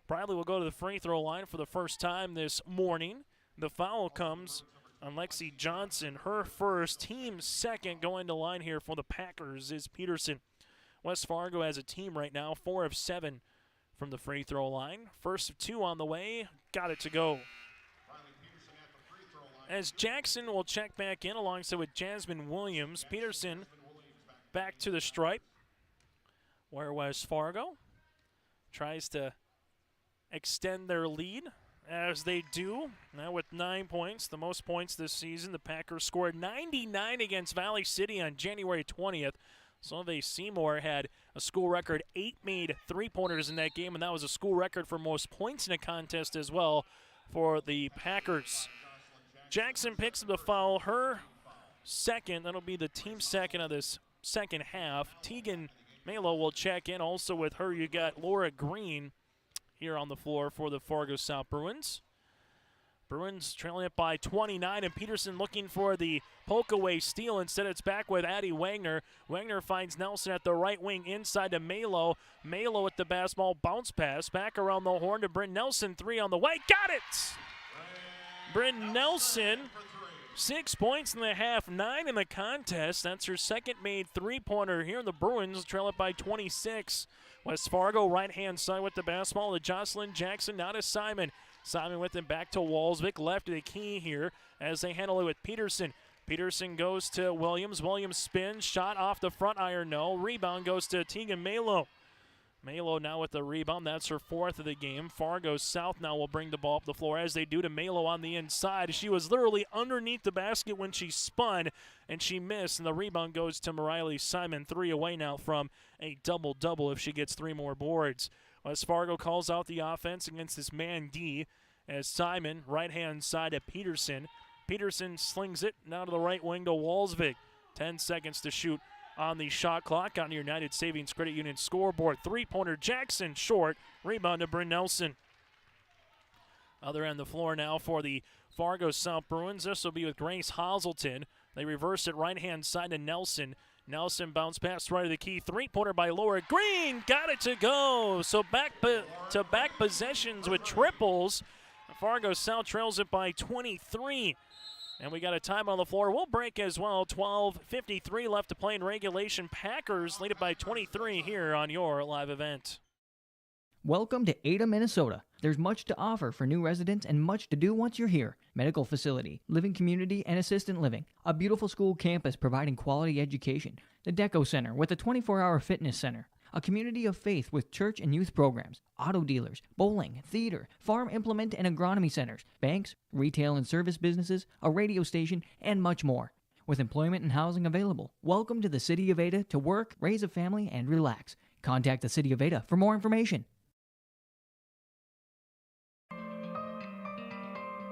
Bradley will go to the free throw line for the first time this morning. The foul comes on Lexi Johnson, her first, team second. Going to line here for the Packers is Peterson. West Fargo has a team right now, 4 of 7 from the free throw line. First of 2 on the way, got it to go. As Jackson will check back in alongside with Jasmine Williams. Peterson back to the stripe, where West Fargo tries to extend their lead, as they do. Now with 9 points, the most points this season. The Packers scored 99 against Valley City on January 20th. Solveig Seymour had a school record 8 made three-pointers in that game, and that was a school record for most points in a contest as well for the Packers. Jackson picks up the foul, her second. That'll be the team second of this second half. Tegan Malo will check in. Also with her, you got Laura Green here on the floor for the Fargo South Bruins. Bruins trailing it by 29, and Peterson looking for the poke-away steal. Instead, it's back with Addie Wagner. Wagner finds Nelson at the right wing inside to Malo. Malo with the basketball bounce pass. Back around the horn to Bryn Nelson. 3 on the way. Got it! Bryn Nelson, 6 points in the half, 9 in the contest. That's her second made three-pointer here. The Bruins trail it by 26. West Fargo right-hand side with the basketball to Jocelyn Jackson, now to Simon. Simon with him back to Walsvik, left of the key here as they handle it with Peterson. Peterson goes to Williams. Williams spins, shot off the front iron, no. Rebound goes to Tegan Malo. Malo now with the rebound. That's her 4th of the game. Fargo South now will bring the ball up the floor as they do to Malo on the inside. She was literally underneath the basket when she spun, and she missed. And the rebound goes to Mariley Simon. 3 away now from a double-double if she gets 3 more boards. West Fargo calls out the offense against this man D as Simon, right-hand side at Peterson. Peterson slings it now to the right wing to Walsvik. 10 seconds to shoot on the shot clock on the United Savings Credit Union scoreboard. Three-pointer Jackson short. Rebound to Bryn Nelson. Other end of the floor now for the Fargo South Bruins. This will be with Grace Hazelton. They reverse it right-hand side to Nelson. Nelson bounce pass right to the key. Three-pointer by Laura Green. Got it to go. So back possessions with triples. Fargo South trails it by 23. And we got a time on the floor. We'll break as well. 12:53 left to play in regulation. Packers lead it by 23 here on your live event. Welcome to Ada, Minnesota. There's much to offer for new residents and much to do once you're here. Medical facility, living community, and assistant living. A beautiful school campus providing quality education. The Deco Center with a 24-hour fitness center. A community of faith with church and youth programs, auto dealers, bowling, theater, farm implement and agronomy centers, banks, retail and service businesses, a radio station, and much more. With employment and housing available, welcome to the City of Ada to work, raise a family, and relax. Contact the City of Ada for more information.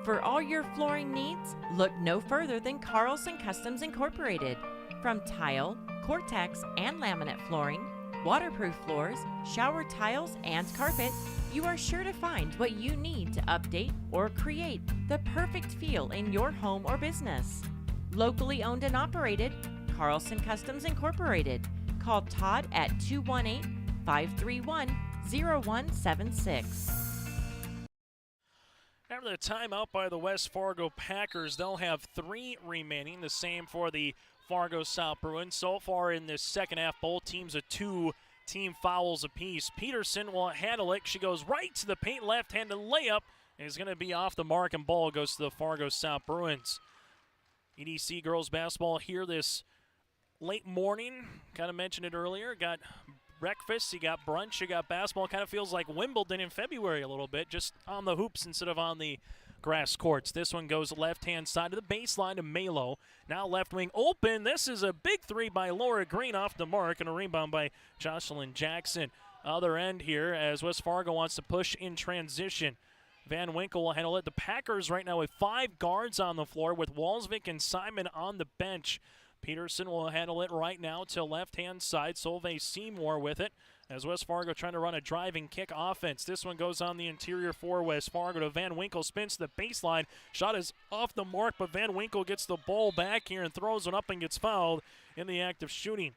For all your flooring needs, look no further than Carlson Customs Incorporated. From tile, Cortex, and laminate flooring, waterproof floors, shower tiles, and carpet, you are sure to find what you need to update or create the perfect feel in your home or business. Locally owned and operated, Carlson Customs Incorporated. Call Todd at 218-531-0176. After the timeout by the West Fargo Packers, they'll have 3 remaining, the same for the Fargo South Bruins. So far in this second half, both teams with 2 team fouls apiece. Peterson will handle it. She goes right to the paint, left-handed layup. Is going to be off the mark, and ball goes to the Fargo South Bruins. EDC girls basketball here this late morning. Kind of mentioned it earlier. Got breakfast, you got brunch, you got basketball. Kind of feels like Wimbledon in February a little bit, just on the hoops instead of on the grass courts. This one goes left-hand side to the baseline to Malo. Now left wing open. This is a big 3 by Laura Green off the mark, and a rebound by Jocelyn Jackson. Other end here as West Fargo wants to push in transition. Van Winkle will handle it. The Packers right now with 5 guards on the floor with Walsvik and Simon on the bench. Peterson will handle it right now to left-hand side. Solveig Seymour with it as West Fargo trying to run a driving kick offense. This one goes on the interior for West Fargo to Van Winkle. Spins to the baseline. Shot is off the mark, but Van Winkle gets the ball back here and throws it up and gets fouled in the act of shooting.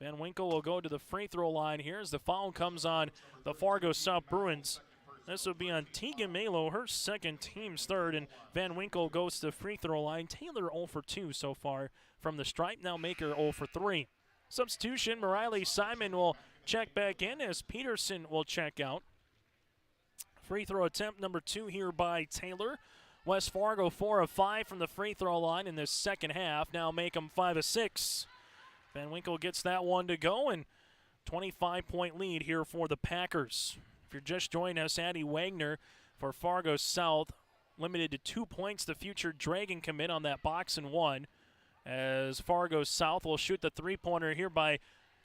Van Winkle will go to the free throw line here as the foul comes on the Fargo South Bruins. This will be on Tegan Malo, her second, team's third, and Van Winkle goes to the free throw line. Taylor 0 for 2 so far from the stripe, now Maker 0 for 3. Substitution, Mariley Simon will check back in as Peterson will check out. Free throw attempt number 2 here by Taylor. West Fargo 4 of 5 from the free throw line in this second half. Now make them 5 of 6. Van Winkle gets that one to go, and 25-point lead here for the Packers. If you're just joining us, Addie Wagner for Fargo South, limited to 2 points. The future Dragon commit on that box and 1. As Fargo South will shoot the 3-pointer here by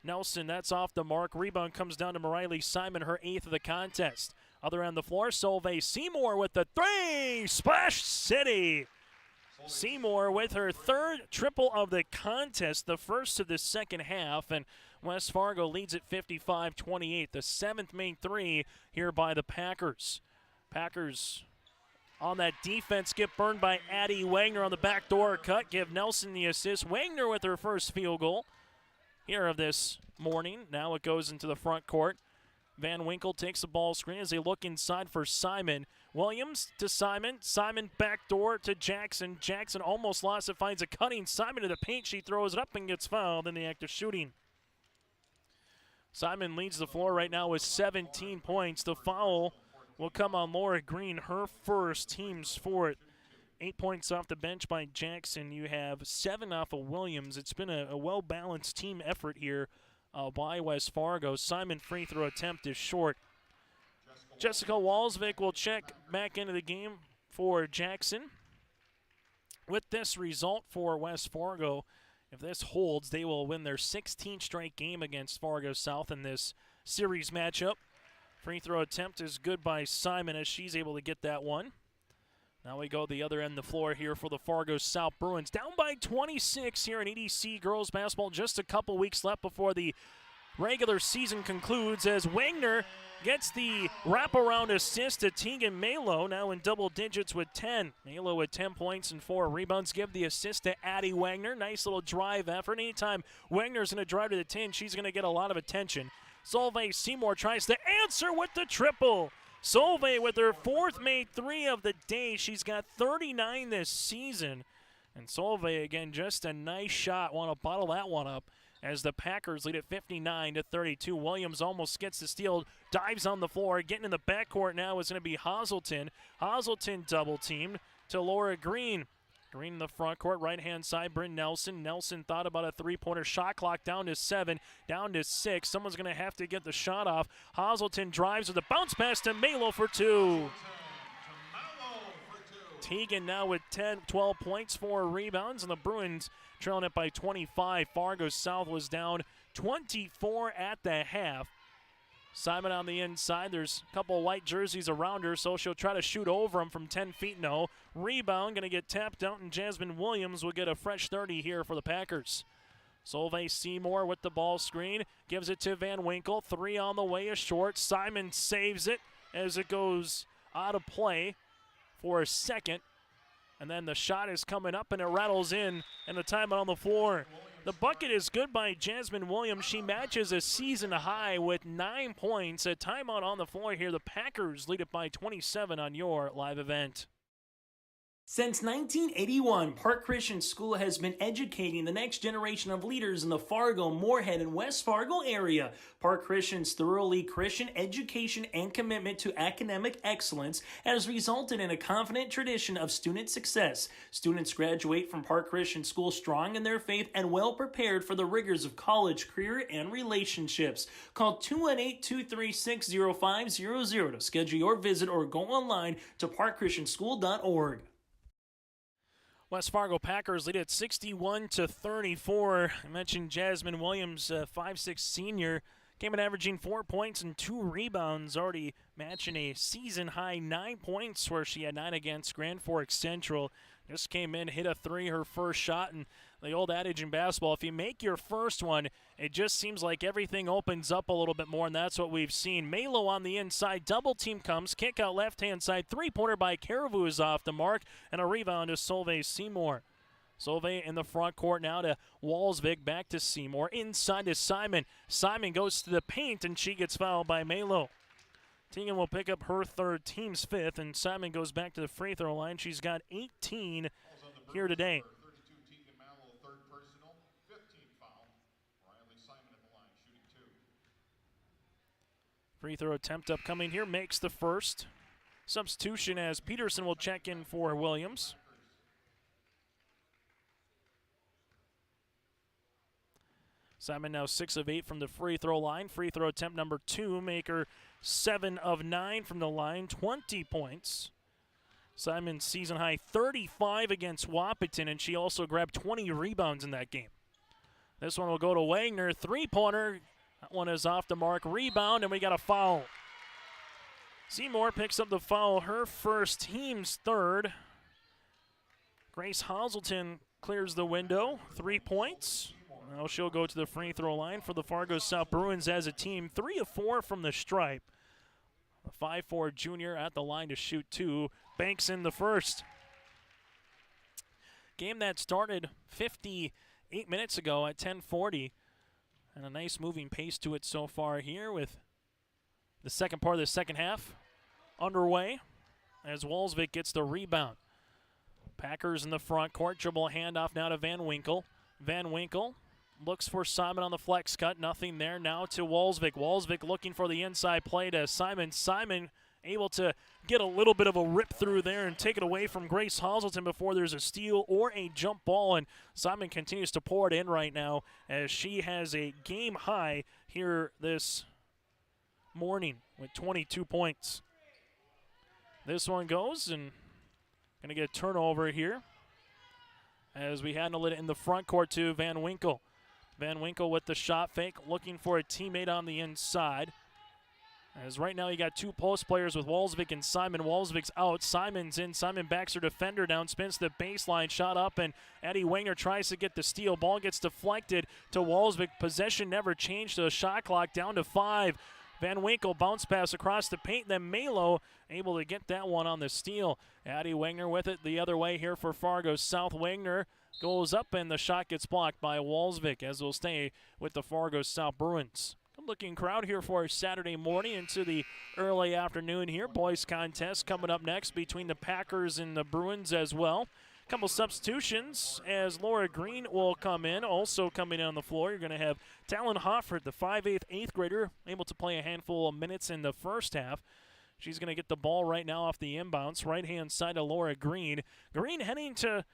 Nelson. That's off the mark. Rebound comes down to Mariley Simon, her 8th of the contest. Other end of the floor, Solveig Seymour with the 3. Splash City! Seymour with her 3rd triple of the contest, the first of the second half, and West Fargo leads at 55-28. The 7th main 3 here by the Packers. Packers on that defense get burned by Addie Wagner on the backdoor cut. Give Nelson the assist. Wagner with her first field goal here of this morning. Now it goes into the front court. Van Winkle takes the ball screen as they look inside for Simon. Williams to Simon. Simon backdoor to Jackson. Jackson almost lost it, finds a cutting Simon to the paint. She throws it up and gets fouled in the act of shooting. Simon leads the floor right now with 17 points. The foul will come on Laura Green, her first, team's 4th. 8 points off the bench by Jackson. You have 7 off of Williams. It's been a well-balanced team effort here by West Fargo. Simon free throw attempt is short. Jessica Walsvik will check back into the game for Jackson. With this result for West Fargo, if this holds, they will win their 16th straight game against Fargo South in this series matchup. Free throw attempt is good by Simon as she's able to get that one. Now we go the other end of the floor here for the Fargo South Bruins. Down by 26 here in EDC girls basketball. Just a couple weeks left before the regular season concludes as Wagner gets the wraparound assist to Tegan Malo, now in double digits with 10. Malo with 10 points and 4 rebounds. Give the assist to Addie Wagner. Nice little drive effort. Anytime Wagner's going to drive to the 10, she's going to get a lot of attention. Solveig Seymour tries to answer with the triple. Solveig with her 4th made 3 of the day. She's got 39 this season. And Solveig, again, just a nice shot. Want to bottle that one up as the Packers lead at 59-32. Williams almost gets the steal, dives on the floor. Getting in the backcourt now is going to be Hazelton. Hazelton double-teamed to Laura Green. Green in the front court, right-hand side, Bryn Nelson. Nelson thought about a 3-pointer. Shot clock down to 7, down to 6. Someone's going to have to get the shot off. Hazelton drives with a bounce pass to Malo for 2. Tegan now with 12 points, 4 rebounds, and the Bruins trailing it by 25. Fargo South was down 24 at the half. Simon on the inside. There's a couple white jerseys around her, so she'll try to shoot over him from 10 feet. No. Rebound going to get tapped out, and Jasmine Williams will get a fresh 30 here for the Packers. Solveig Seymour with the ball screen. Gives it to Van Winkle. 3 on the way is short. Simon saves it as it goes out of play for a second. And then the shot is coming up, and it rattles in, and the timeout on the floor. The bucket is good by Jasmine Williams. She matches a season high with 9 points. A timeout on the floor here. The Packers lead it by 27 on your live event. Since 1981, Park Christian School has been educating the next generation of leaders in the Fargo, Moorhead, and West Fargo area. Park Christian's thoroughly Christian education and commitment to academic excellence has resulted in a confident tradition of student success. Students graduate from Park Christian School strong in their faith and well prepared for the rigors of college, career, and relationships. Call 218-236-0500 to schedule your visit or go online to parkchristianschool.org. West Fargo Packers lead at 61-34. I mentioned Jasmine Williams, 5'6" senior, came in averaging 4 points and 2 rebounds, already matching a season-high 9 points where she had 9 against Grand Forks Central. Just came in, hit a 3, her first shot, and the old adage in basketball, if you make your first one, it just seems like everything opens up a little bit more, and that's what we've seen. Malo on the inside, double team comes, kick out left-hand side, three-pointer by Caribou is off the mark, and a rebound to Solveig Seymour. Solveig in the front court now to Walsvik, back to Seymour, inside to Simon. Simon goes to the paint, and she gets fouled by Malo. Tegan will pick up her third, team's fifth, and Simon goes back to the free throw line. She's got 18 here today. Free throw attempt upcoming here, makes the first. Substitution as Peterson will check in for Williams. Simon now 6 of 8 from the free throw line. Free throw attempt number 2, make her 7 of 9 from the line, 20 points. Simon season high 35 against Wahpeton, and she also grabbed 20 rebounds in that game. This one will go to Wagner, three-pointer. That one is off the mark. Rebound, and we got a foul. Seymour picks up the foul, her first, team's third. Grace Hazelton clears the window, 3 points. Now she'll go to the free throw line for the Fargo South Bruins as a team. 3 of 4 from the stripe. A 5'4" junior at the line to shoot 2. Banks in the first. Game that started 58 minutes ago at 10:40. And a nice moving pace to it so far here with the second part of the second half underway as Walsvik gets the rebound. Packers in the front court, dribble handoff now to Van Winkle. Van Winkle looks for Simon on the flex cut, nothing there. Now to Walsvik. Walsvik looking for the inside play to Simon. Simon able to get a little bit of a rip through there and take it away from Grace Hazelton before there's a steal or a jump ball, and Simon continues to pour it in right now as she has a game high here this morning with 22 points. This one goes, and going to get a turnover here as we handle it in the front court to Van Winkle. Van Winkle with the shot fake, looking for a teammate on the inside. As right now you got 2 post players with Walsvik and Simon. Walsvik's out, Simon's in. Simon backs her defender down, spins to the baseline, shot up, and Addie Wagner tries to get the steal. Ball gets deflected to Walsvik. Possession never changed to the shot clock, down to 5. Van Winkle bounce pass across the paint, then Malo able to get that one on the steal. Addie Wagner with it the other way here for Fargo South. Wagner goes up, and the shot gets blocked by Walsvik as we'll stay with the Fargo South Bruins. Good-looking crowd here for Saturday morning into the early afternoon here. Boys contest coming up next between the Packers and the Bruins as well. Couple substitutions as Laura Green will come in. Also coming on the floor, you're going to have Talon Hoffert, the 5'8", 8th grader, able to play a handful of minutes in the first half. She's going to get the ball right now off the inbounds. Right-hand side of Laura Green. Green heading to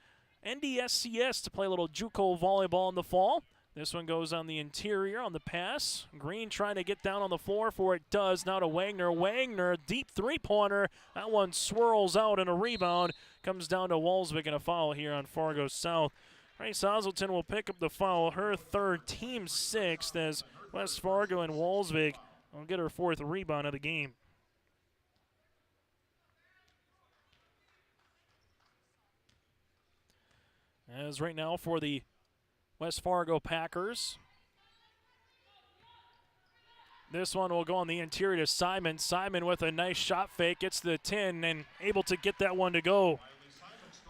NDSCS to play a little JUCO volleyball in the fall. This one goes on the interior on the pass. Green trying to get down on the floor for it does. Now to Wagner. Wagner, deep three-pointer. That one swirls out and a rebound. Comes down to Walsvik and a foul here on Fargo South. Grace Hazelton will pick up the foul. Her third, team 6th, as West Fargo and Walsvik will get her 4th rebound of the game. As right now for the West Fargo Packers, this one will go on the interior to Simon. Simon with a nice shot fake, gets the 10 and able to get that one to go.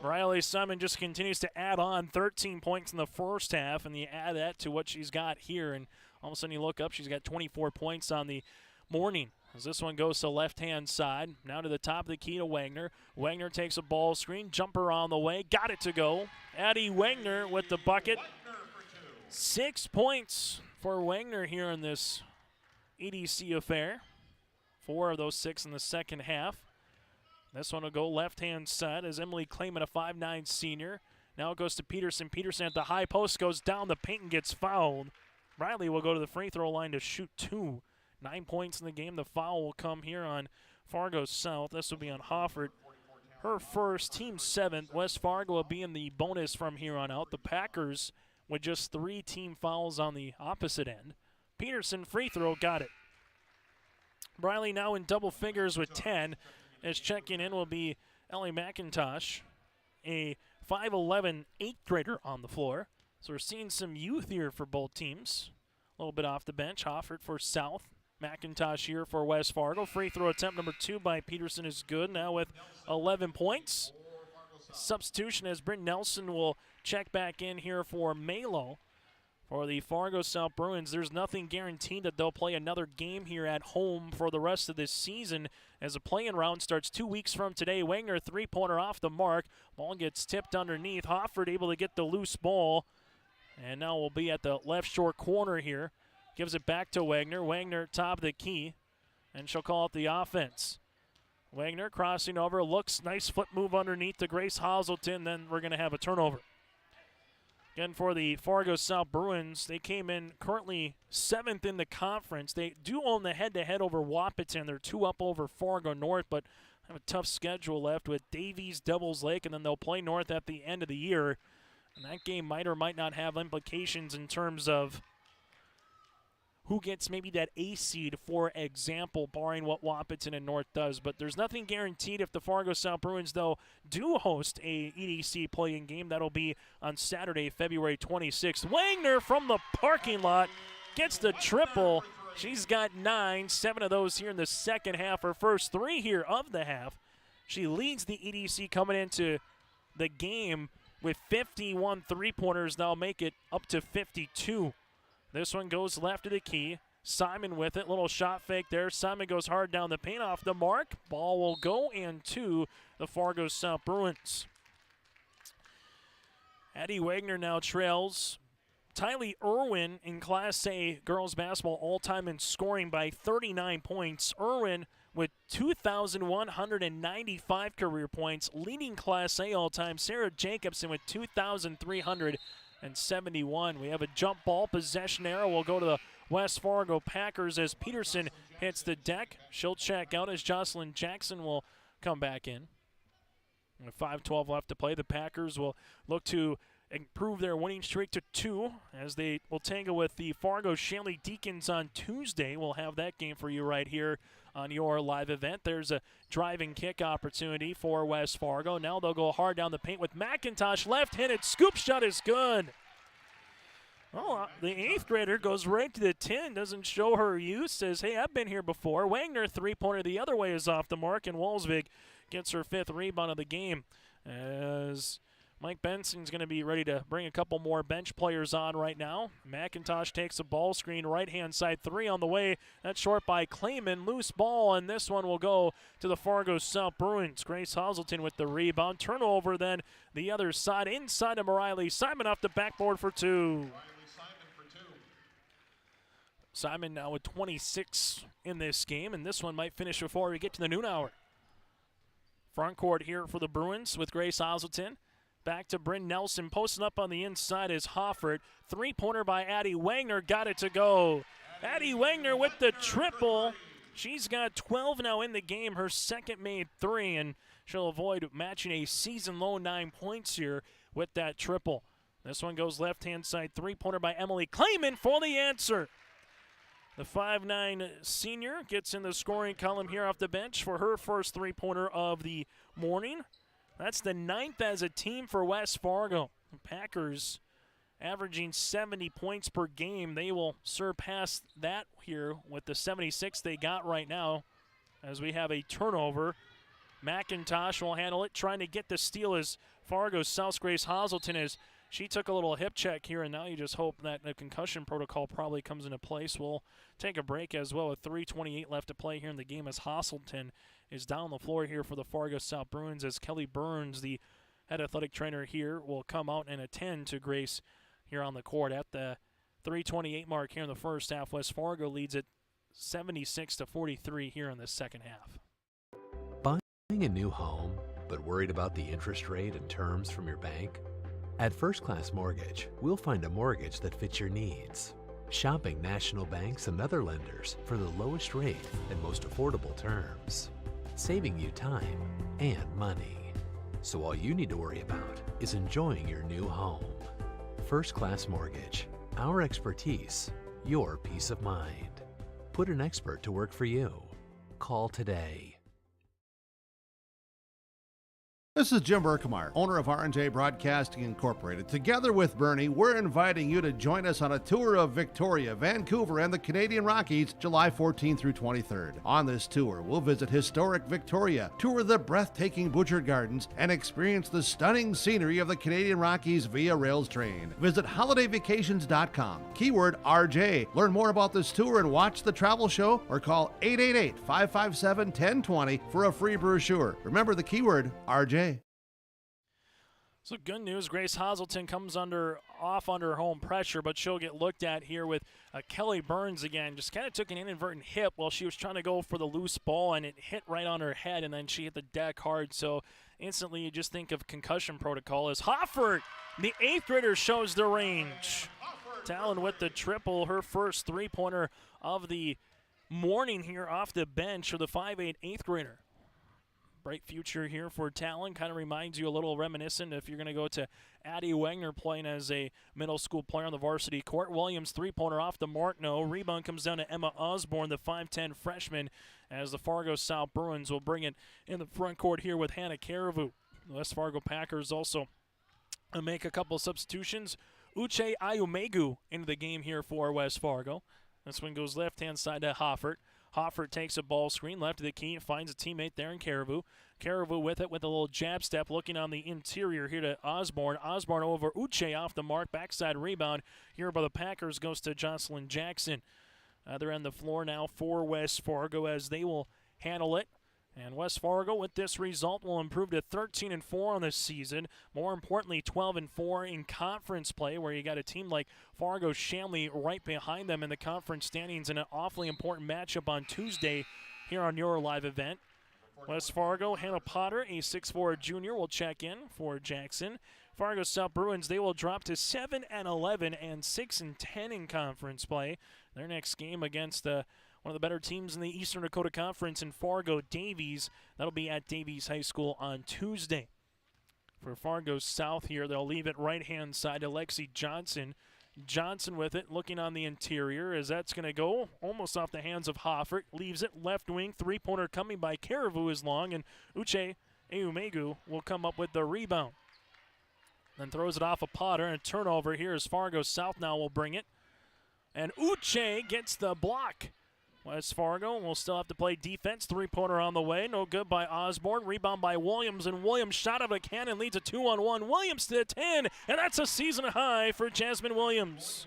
Riley Simon just continues to add on 13 points in the first half, and you add that to what she's got here, and all of a sudden you look up, she's got 24 points on the morning. As this one goes to left-hand side, now to the top of the key to Wagner. Wagner takes a ball screen, jumper on the way, got it to go. Addie Wagner with the bucket. 6 points for Wagner here in this EDC affair. 4 of those 6 in the second half. This one will go left-hand side as Emily Clayman, a 5'9" senior. Now it goes to Peterson. Peterson at the high post goes down the paint and gets fouled. Riley will go to the free throw line to shoot 2. 9 points in the game. The foul will come here on Fargo South. This will be on Hoffert. Her first, team 7th. West Fargo will be in the bonus from here on out. The Packers with just 3 team fouls on the opposite end. Peterson free throw, got it. Riley now in double figures with 10. As checking in will be Ellie McIntosh, a 5'11" 8th grader on the floor. So we're seeing some youth here for both teams. A little bit off the bench. Hoffert for South. McIntosh here for West Fargo. Free throw attempt number 2 by Peterson is good, now with 11 points. Substitution as Bryn Nelson will check back in here for Malo. For the Fargo South Bruins, there's nothing guaranteed that they'll play another game here at home for the rest of this season, as the play-in round starts 2 weeks from today. Wagner, three-pointer off the mark. Ball gets tipped underneath. Hoffert able to get the loose ball. And now we'll be at the left short corner here. Gives it back to Wagner. Wagner top of the key, and she'll call it the offense. Wagner crossing over, looks, nice flip move underneath to Grace Hazelton, then we're going to have a turnover. Again, for the Fargo South Bruins, they came in currently 7th in the conference. They do own the head-to-head over Wahpeton. They're 2 up over Fargo North, but have a tough schedule left with Davies, Devils Lake, and then they'll play North at the end of the year. And that game might or might not have implications in terms of who gets maybe that A seed, for example, barring what Wahpeton and North does. But there's nothing guaranteed if the Fargo South Bruins, though, do host a EDC play-in game. That'll be on Saturday, February 26th. Wagner from the parking lot gets the triple. She's got 9, 7 of those here in the second half. Her first 3 here of the half. She leads the EDC coming into the game with 51 three-pointers. They'll make it up to 52. This one goes left of the key. Simon with it. Little shot fake there. Simon goes hard down the paint, off the mark. Ball will go into the Fargo South Bruins. Addie Wagner now trails Tylee Irwin in Class A girls basketball all-time in scoring by 39 points. Irwin with 2,195 career points, leading Class A all-time. Sarah Jacobson with 2,371. We have a jump ball. Possession arrow will go to the West Fargo Packers as Peterson hits the deck. She'll check out as Jocelyn Jackson will come back in. With 5:12 left to play, the Packers will look to improve their winning streak to 2 as they will tangle with the Fargo Shanley Deacons on Tuesday. We'll have that game for you right here on your live event. There's a driving kick opportunity for West Fargo. Now they'll go hard down the paint with McIntosh. Left-handed scoop shot is good. Well, the 8th grader goes right to the 10, doesn't show her use, says, hey, I've been here before. Wagner, three-pointer the other way, is off the mark, and Wolfsvik gets her 5th rebound of the game as Mike Benson's going to be ready to bring a couple more bench players on right now. McIntosh takes a ball screen, right-hand side 3 on the way. That's short by Clayman. Loose ball, and this one will go to the Fargo South Bruins. Grace Hazelton with the rebound. Turnover then the other side, inside of Riley Simon off the backboard for 2. Simon now with 26 in this game, and this one might finish before we get to the noon hour. Front court here for the Bruins with Grace Hazelton. Back to Bryn Nelson, posting up on the inside is Hoffert. Three-pointer by Addie Wagner, got it to go. Addie Wagner with the triple. She's got 12 now in the game, her second made 3, and she'll avoid matching a season-low 9 points here with that triple. This one goes left-hand side, three-pointer by Emily Clayman for the answer. The 5'9" senior gets in the scoring column here off the bench for her first three-pointer of the morning. That's the 9th as a team for West Fargo. The Packers averaging 70 points per game. They will surpass that here with the 76 they got right now as we have a turnover. McIntosh will handle it, trying to get the steal as Fargo South's Grace Hazelton is. She took a little hip check here, and now you just hope that the concussion protocol probably comes into place. We'll take a break as well with 3:28 left to play here in the game as Hazelton is down the floor here for the Fargo South Bruins as Kelly Burns, the head athletic trainer here, will come out and attend to Grace here on the court. At the 3:28 mark here in the first half, West Fargo leads it 76-43 here in the second half. Buying a new home, but worried about the interest rate and terms from your bank? At First Class Mortgage, we'll find a mortgage that fits your needs. Shopping national banks and other lenders for the lowest rate and most affordable terms, saving you time and money. So all you need to worry about is enjoying your new home. First Class Mortgage, our expertise, your peace of mind. Put an expert to work for you. Call today. This is Jim Berkemeyer, owner of R&J Broadcasting Incorporated. Together with Bernie, we're inviting you to join us on a tour of Victoria, Vancouver, and the Canadian Rockies, July 14th through 23rd. On this tour, we'll visit historic Victoria, tour the breathtaking Butchert Gardens, and experience the stunning scenery of the Canadian Rockies via rails train. Visit holidayvacations.com, keyword RJ. Learn more about this tour and watch the travel show, or call 888-557-1020 for a free brochure. Remember the keyword RJ. So good news, Grace Hazelton comes off under home pressure, but she'll get looked at here with Kelly Burns again. Just kind of took an inadvertent hip while she was trying to go for the loose ball, and it hit right on her head, and then she hit the deck hard. So instantly you just think of concussion protocol as Hoffert, the 8th grader, shows the range. Talon with the triple, her first three-pointer of the morning here off the bench for the 5'8" 8th grader. Bright future here for Talon. Kind of reminds you a little reminiscent if you're going to go to Addie Wagner playing as a middle school player on the varsity court. Williams three-pointer off the mark. No. Rebound comes down to Emma Osborne, the 5'10" freshman, as the Fargo South Bruins will bring it in the front court here with Hannah Caribou. The West Fargo Packers also make a couple substitutions. Uche Ayumegu into the game here for West Fargo. This one goes left-hand side to Hoffert. Hoffert takes a ball screen left of the key, finds a teammate there in Caribou. Caribou with it with a little jab step, looking on the interior here to Osborne. Osborne over Uche off the mark, backside rebound here by the Packers goes to Jocelyn Jackson. Other end of the floor now for West Fargo as they will handle it. And West Fargo with this result will improve to 13-4 on this season. More importantly, 12-4 in conference play, where you got a team like Fargo Shanley right behind them in the conference standings in an awfully important matchup on Tuesday here on your live event. West Fargo, Hannah Potter, a 6'4" junior, will check in for Jackson. Fargo South Bruins, they will drop to 7-11 and 6-10 in conference play. Their next game against one of the better teams in the Eastern Dakota Conference in Fargo Davies. That'll be at Davies High School on Tuesday. For Fargo South here, they'll leave it right-hand side to Lexi Johnson. Johnson with it, looking on the interior as that's going to go almost off the hands of Hoffert. Leaves it left wing, three-pointer coming by Caribou is long, and Uche Eumegu will come up with the rebound. Then throws it off of Potter, and a turnover here as Fargo South now will bring it. And Uche gets the block. West Fargo will still have to play defense. Three-pointer on the way. No good by Osborne. Rebound by Williams, and Williams shot out of a cannon leads a 2-on-1. Williams to the 10, and that's a season high for Jasmine Williams.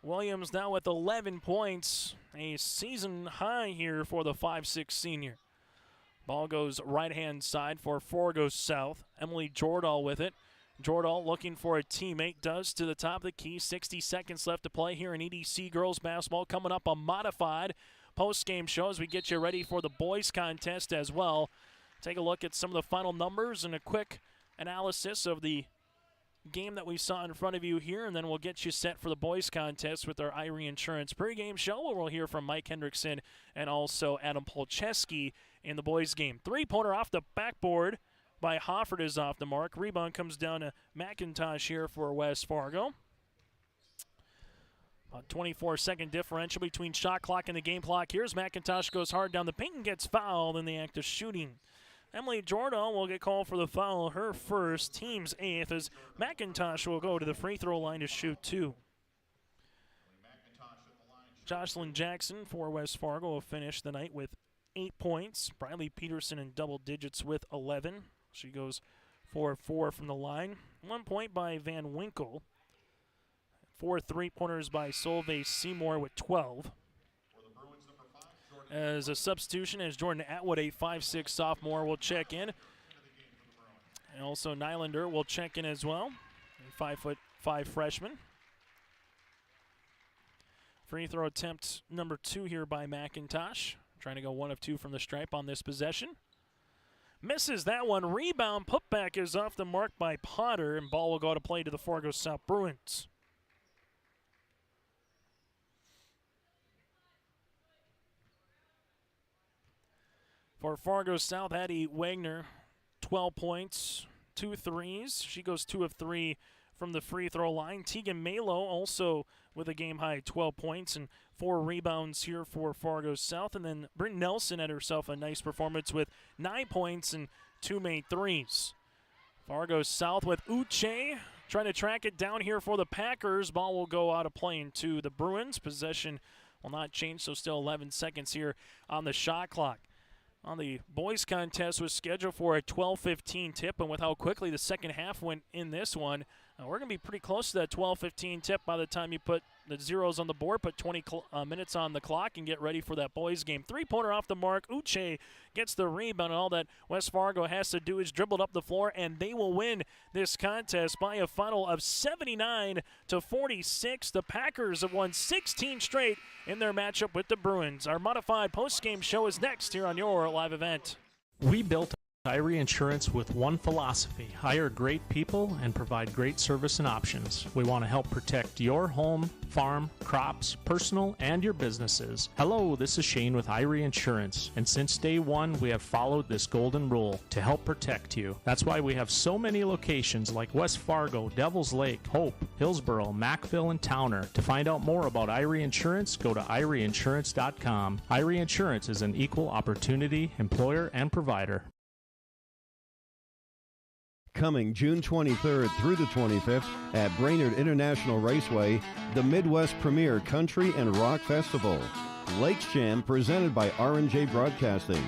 Williams now with 11 points. A season high here for the 5'6" senior. Ball goes right-hand side for Fargo South. Emily Jordahl with it. Jordahl looking for a teammate, does to the top of the key. 60 seconds left to play here in EDC girls basketball. Coming up a modified post-game show as we get you ready for the boys contest as well. Take a look at some of the final numbers and a quick analysis of the game that we saw in front of you here, and then we'll get you set for the boys contest with our Irie Insurance pregame show, where we'll hear from Mike Hendrickson and also Adam Polcheski in the boys game. Three-pointer off the backboard by Hoffert is off the mark. Rebound comes down to McIntosh here for West Fargo. A 24-second differential between shot clock and the game clock. Here's McIntosh, goes hard down the paint and gets fouled in the act of shooting. Emily Jordan will get called for the foul, her first, team's 8th, as McIntosh will go to the free throw line to shoot 2. Jocelyn Jackson for West Fargo will finish the night with 8 points. Briley Peterson in double digits with 11. She goes 4-4 from the line. 1 point by Van Winkle. 4 3-pointers by Solveig Seymour with 12. As a substitution, as Jordan Atwood, a 5'6" sophomore, will check in. And also Nylander will check in as well, a 5'5" freshman. Free throw attempt number 2 here by McIntosh. Trying to go 1 of 2 from the stripe on this possession. Misses that one. Rebound. Putback is off the mark by Potter, and ball will go to play to the Fargo South Bruins. For Fargo South, Addie Wagner, 12 points, 2 threes. She goes 2 of 3 from the free throw line. Tegan Malo also with a game-high 12 points and 4 rebounds here for Fargo South. And then Bryn Nelson had herself a nice performance with 9 points and 2 made threes. Fargo South with Uche trying to track it down here for the Packers. Ball will go out of play into the Bruins. Possession will not change, so still 11 seconds here on the shot clock. On the boys contest was scheduled for a 12:15 tip, and with how quickly the second half went in this one, we're going to be pretty close to that 12:15 tip by the time you put the zeros on the board, put 20 minutes on the clock, and get ready for that boys game. 3-pointer off the mark. Uche gets the rebound, and all that West Fargo has to do is dribble it up the floor, and they will win this contest by a final of 79-46. The Packers have won 16 straight in their matchup with the Bruins. Our modified post-game show is next here on your live event. We built Irie Insurance with one philosophy: hire great people and provide great service and options. We want to help protect your home, farm, crops, personal, and your businesses. Hello, this is Shane with Irie Insurance, and since day one, we have followed this golden rule to help protect you. That's why we have so many locations like West Fargo, Devils Lake, Hope, Hillsborough, Mackville, and Towner. To find out more about Irie Insurance, go to IrieInsurance.com. Irie Insurance is an equal opportunity employer and provider. Coming June 23rd through the 25th at Brainerd International Raceway, the Midwest Premier Country and Rock Festival. Lakes Jam presented by R&J Broadcasting.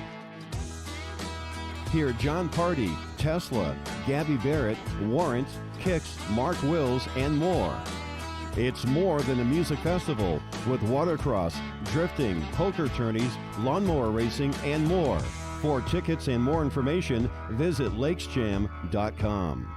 Hear John Party, Tesla, Gabby Barrett, Warrant, Kix, Mark Wills, and more. It's more than a music festival with watercross, drifting, poker tourneys, lawnmower racing, and more. For tickets and more information, visit lakesjam.com.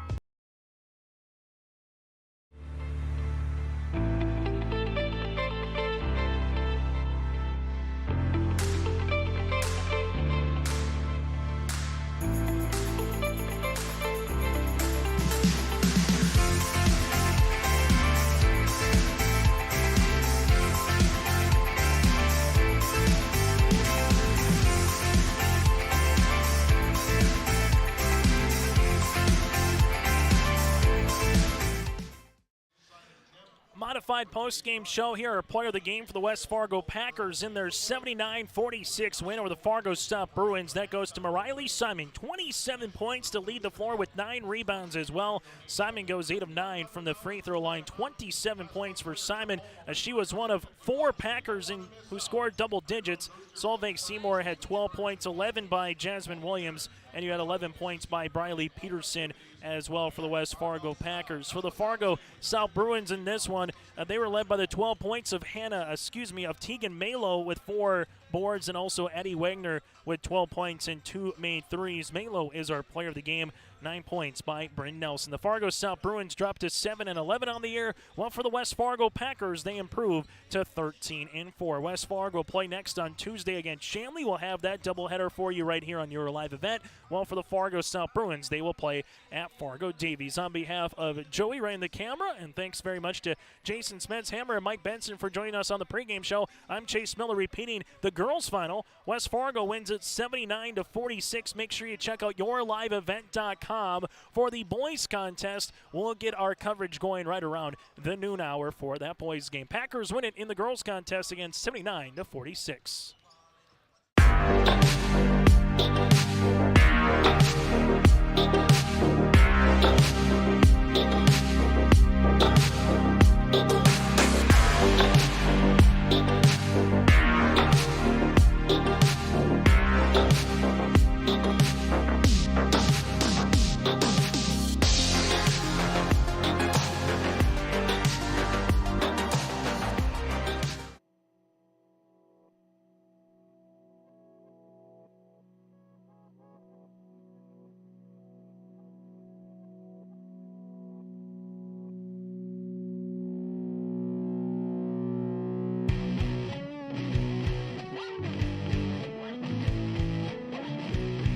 Modified post-game show here. Our player of the game for the West Fargo Packers in their 79-46 win over the Fargo South Bruins. That goes to Mariley Simon. 27 points to lead the floor with 9 rebounds as well. Simon goes 8 of 9 from the free throw line. 27 points for Simon, as she was one of 4 Packers who scored double digits. Solveig Seymour had 12 points, 11 by Jasmine Williams, and you had 11 points by Briley Peterson as well for the West Fargo Packers. For the Fargo South Bruins in this one, they were led by the 12 points of Tegan Malo with 4 boards, and also Eddie Wagner with 12 points and 2 made threes. Malo is our player of the game. 9 points by Bryn Nelson. The Fargo South Bruins dropped to 7-11 on the year, while for the West Fargo Packers, they improve to 13-4. West Fargo play next on Tuesday against Shanley. We'll have that doubleheader for you right here on your live event. While for the Fargo South Bruins, they will play at Fargo Davies. On behalf of Joey running the camera, and thanks very much to Jason Smets, Hammer, and Mike Benson for joining us on the pregame show, I'm Chase Miller repeating the girls' final. West Fargo wins it 79-46. Make sure you check out yourliveevent.com FargoSouth.com for the boys contest. We'll get our coverage going right around the noon hour for that boys game. Packers win it in the girls contest again, 79-46.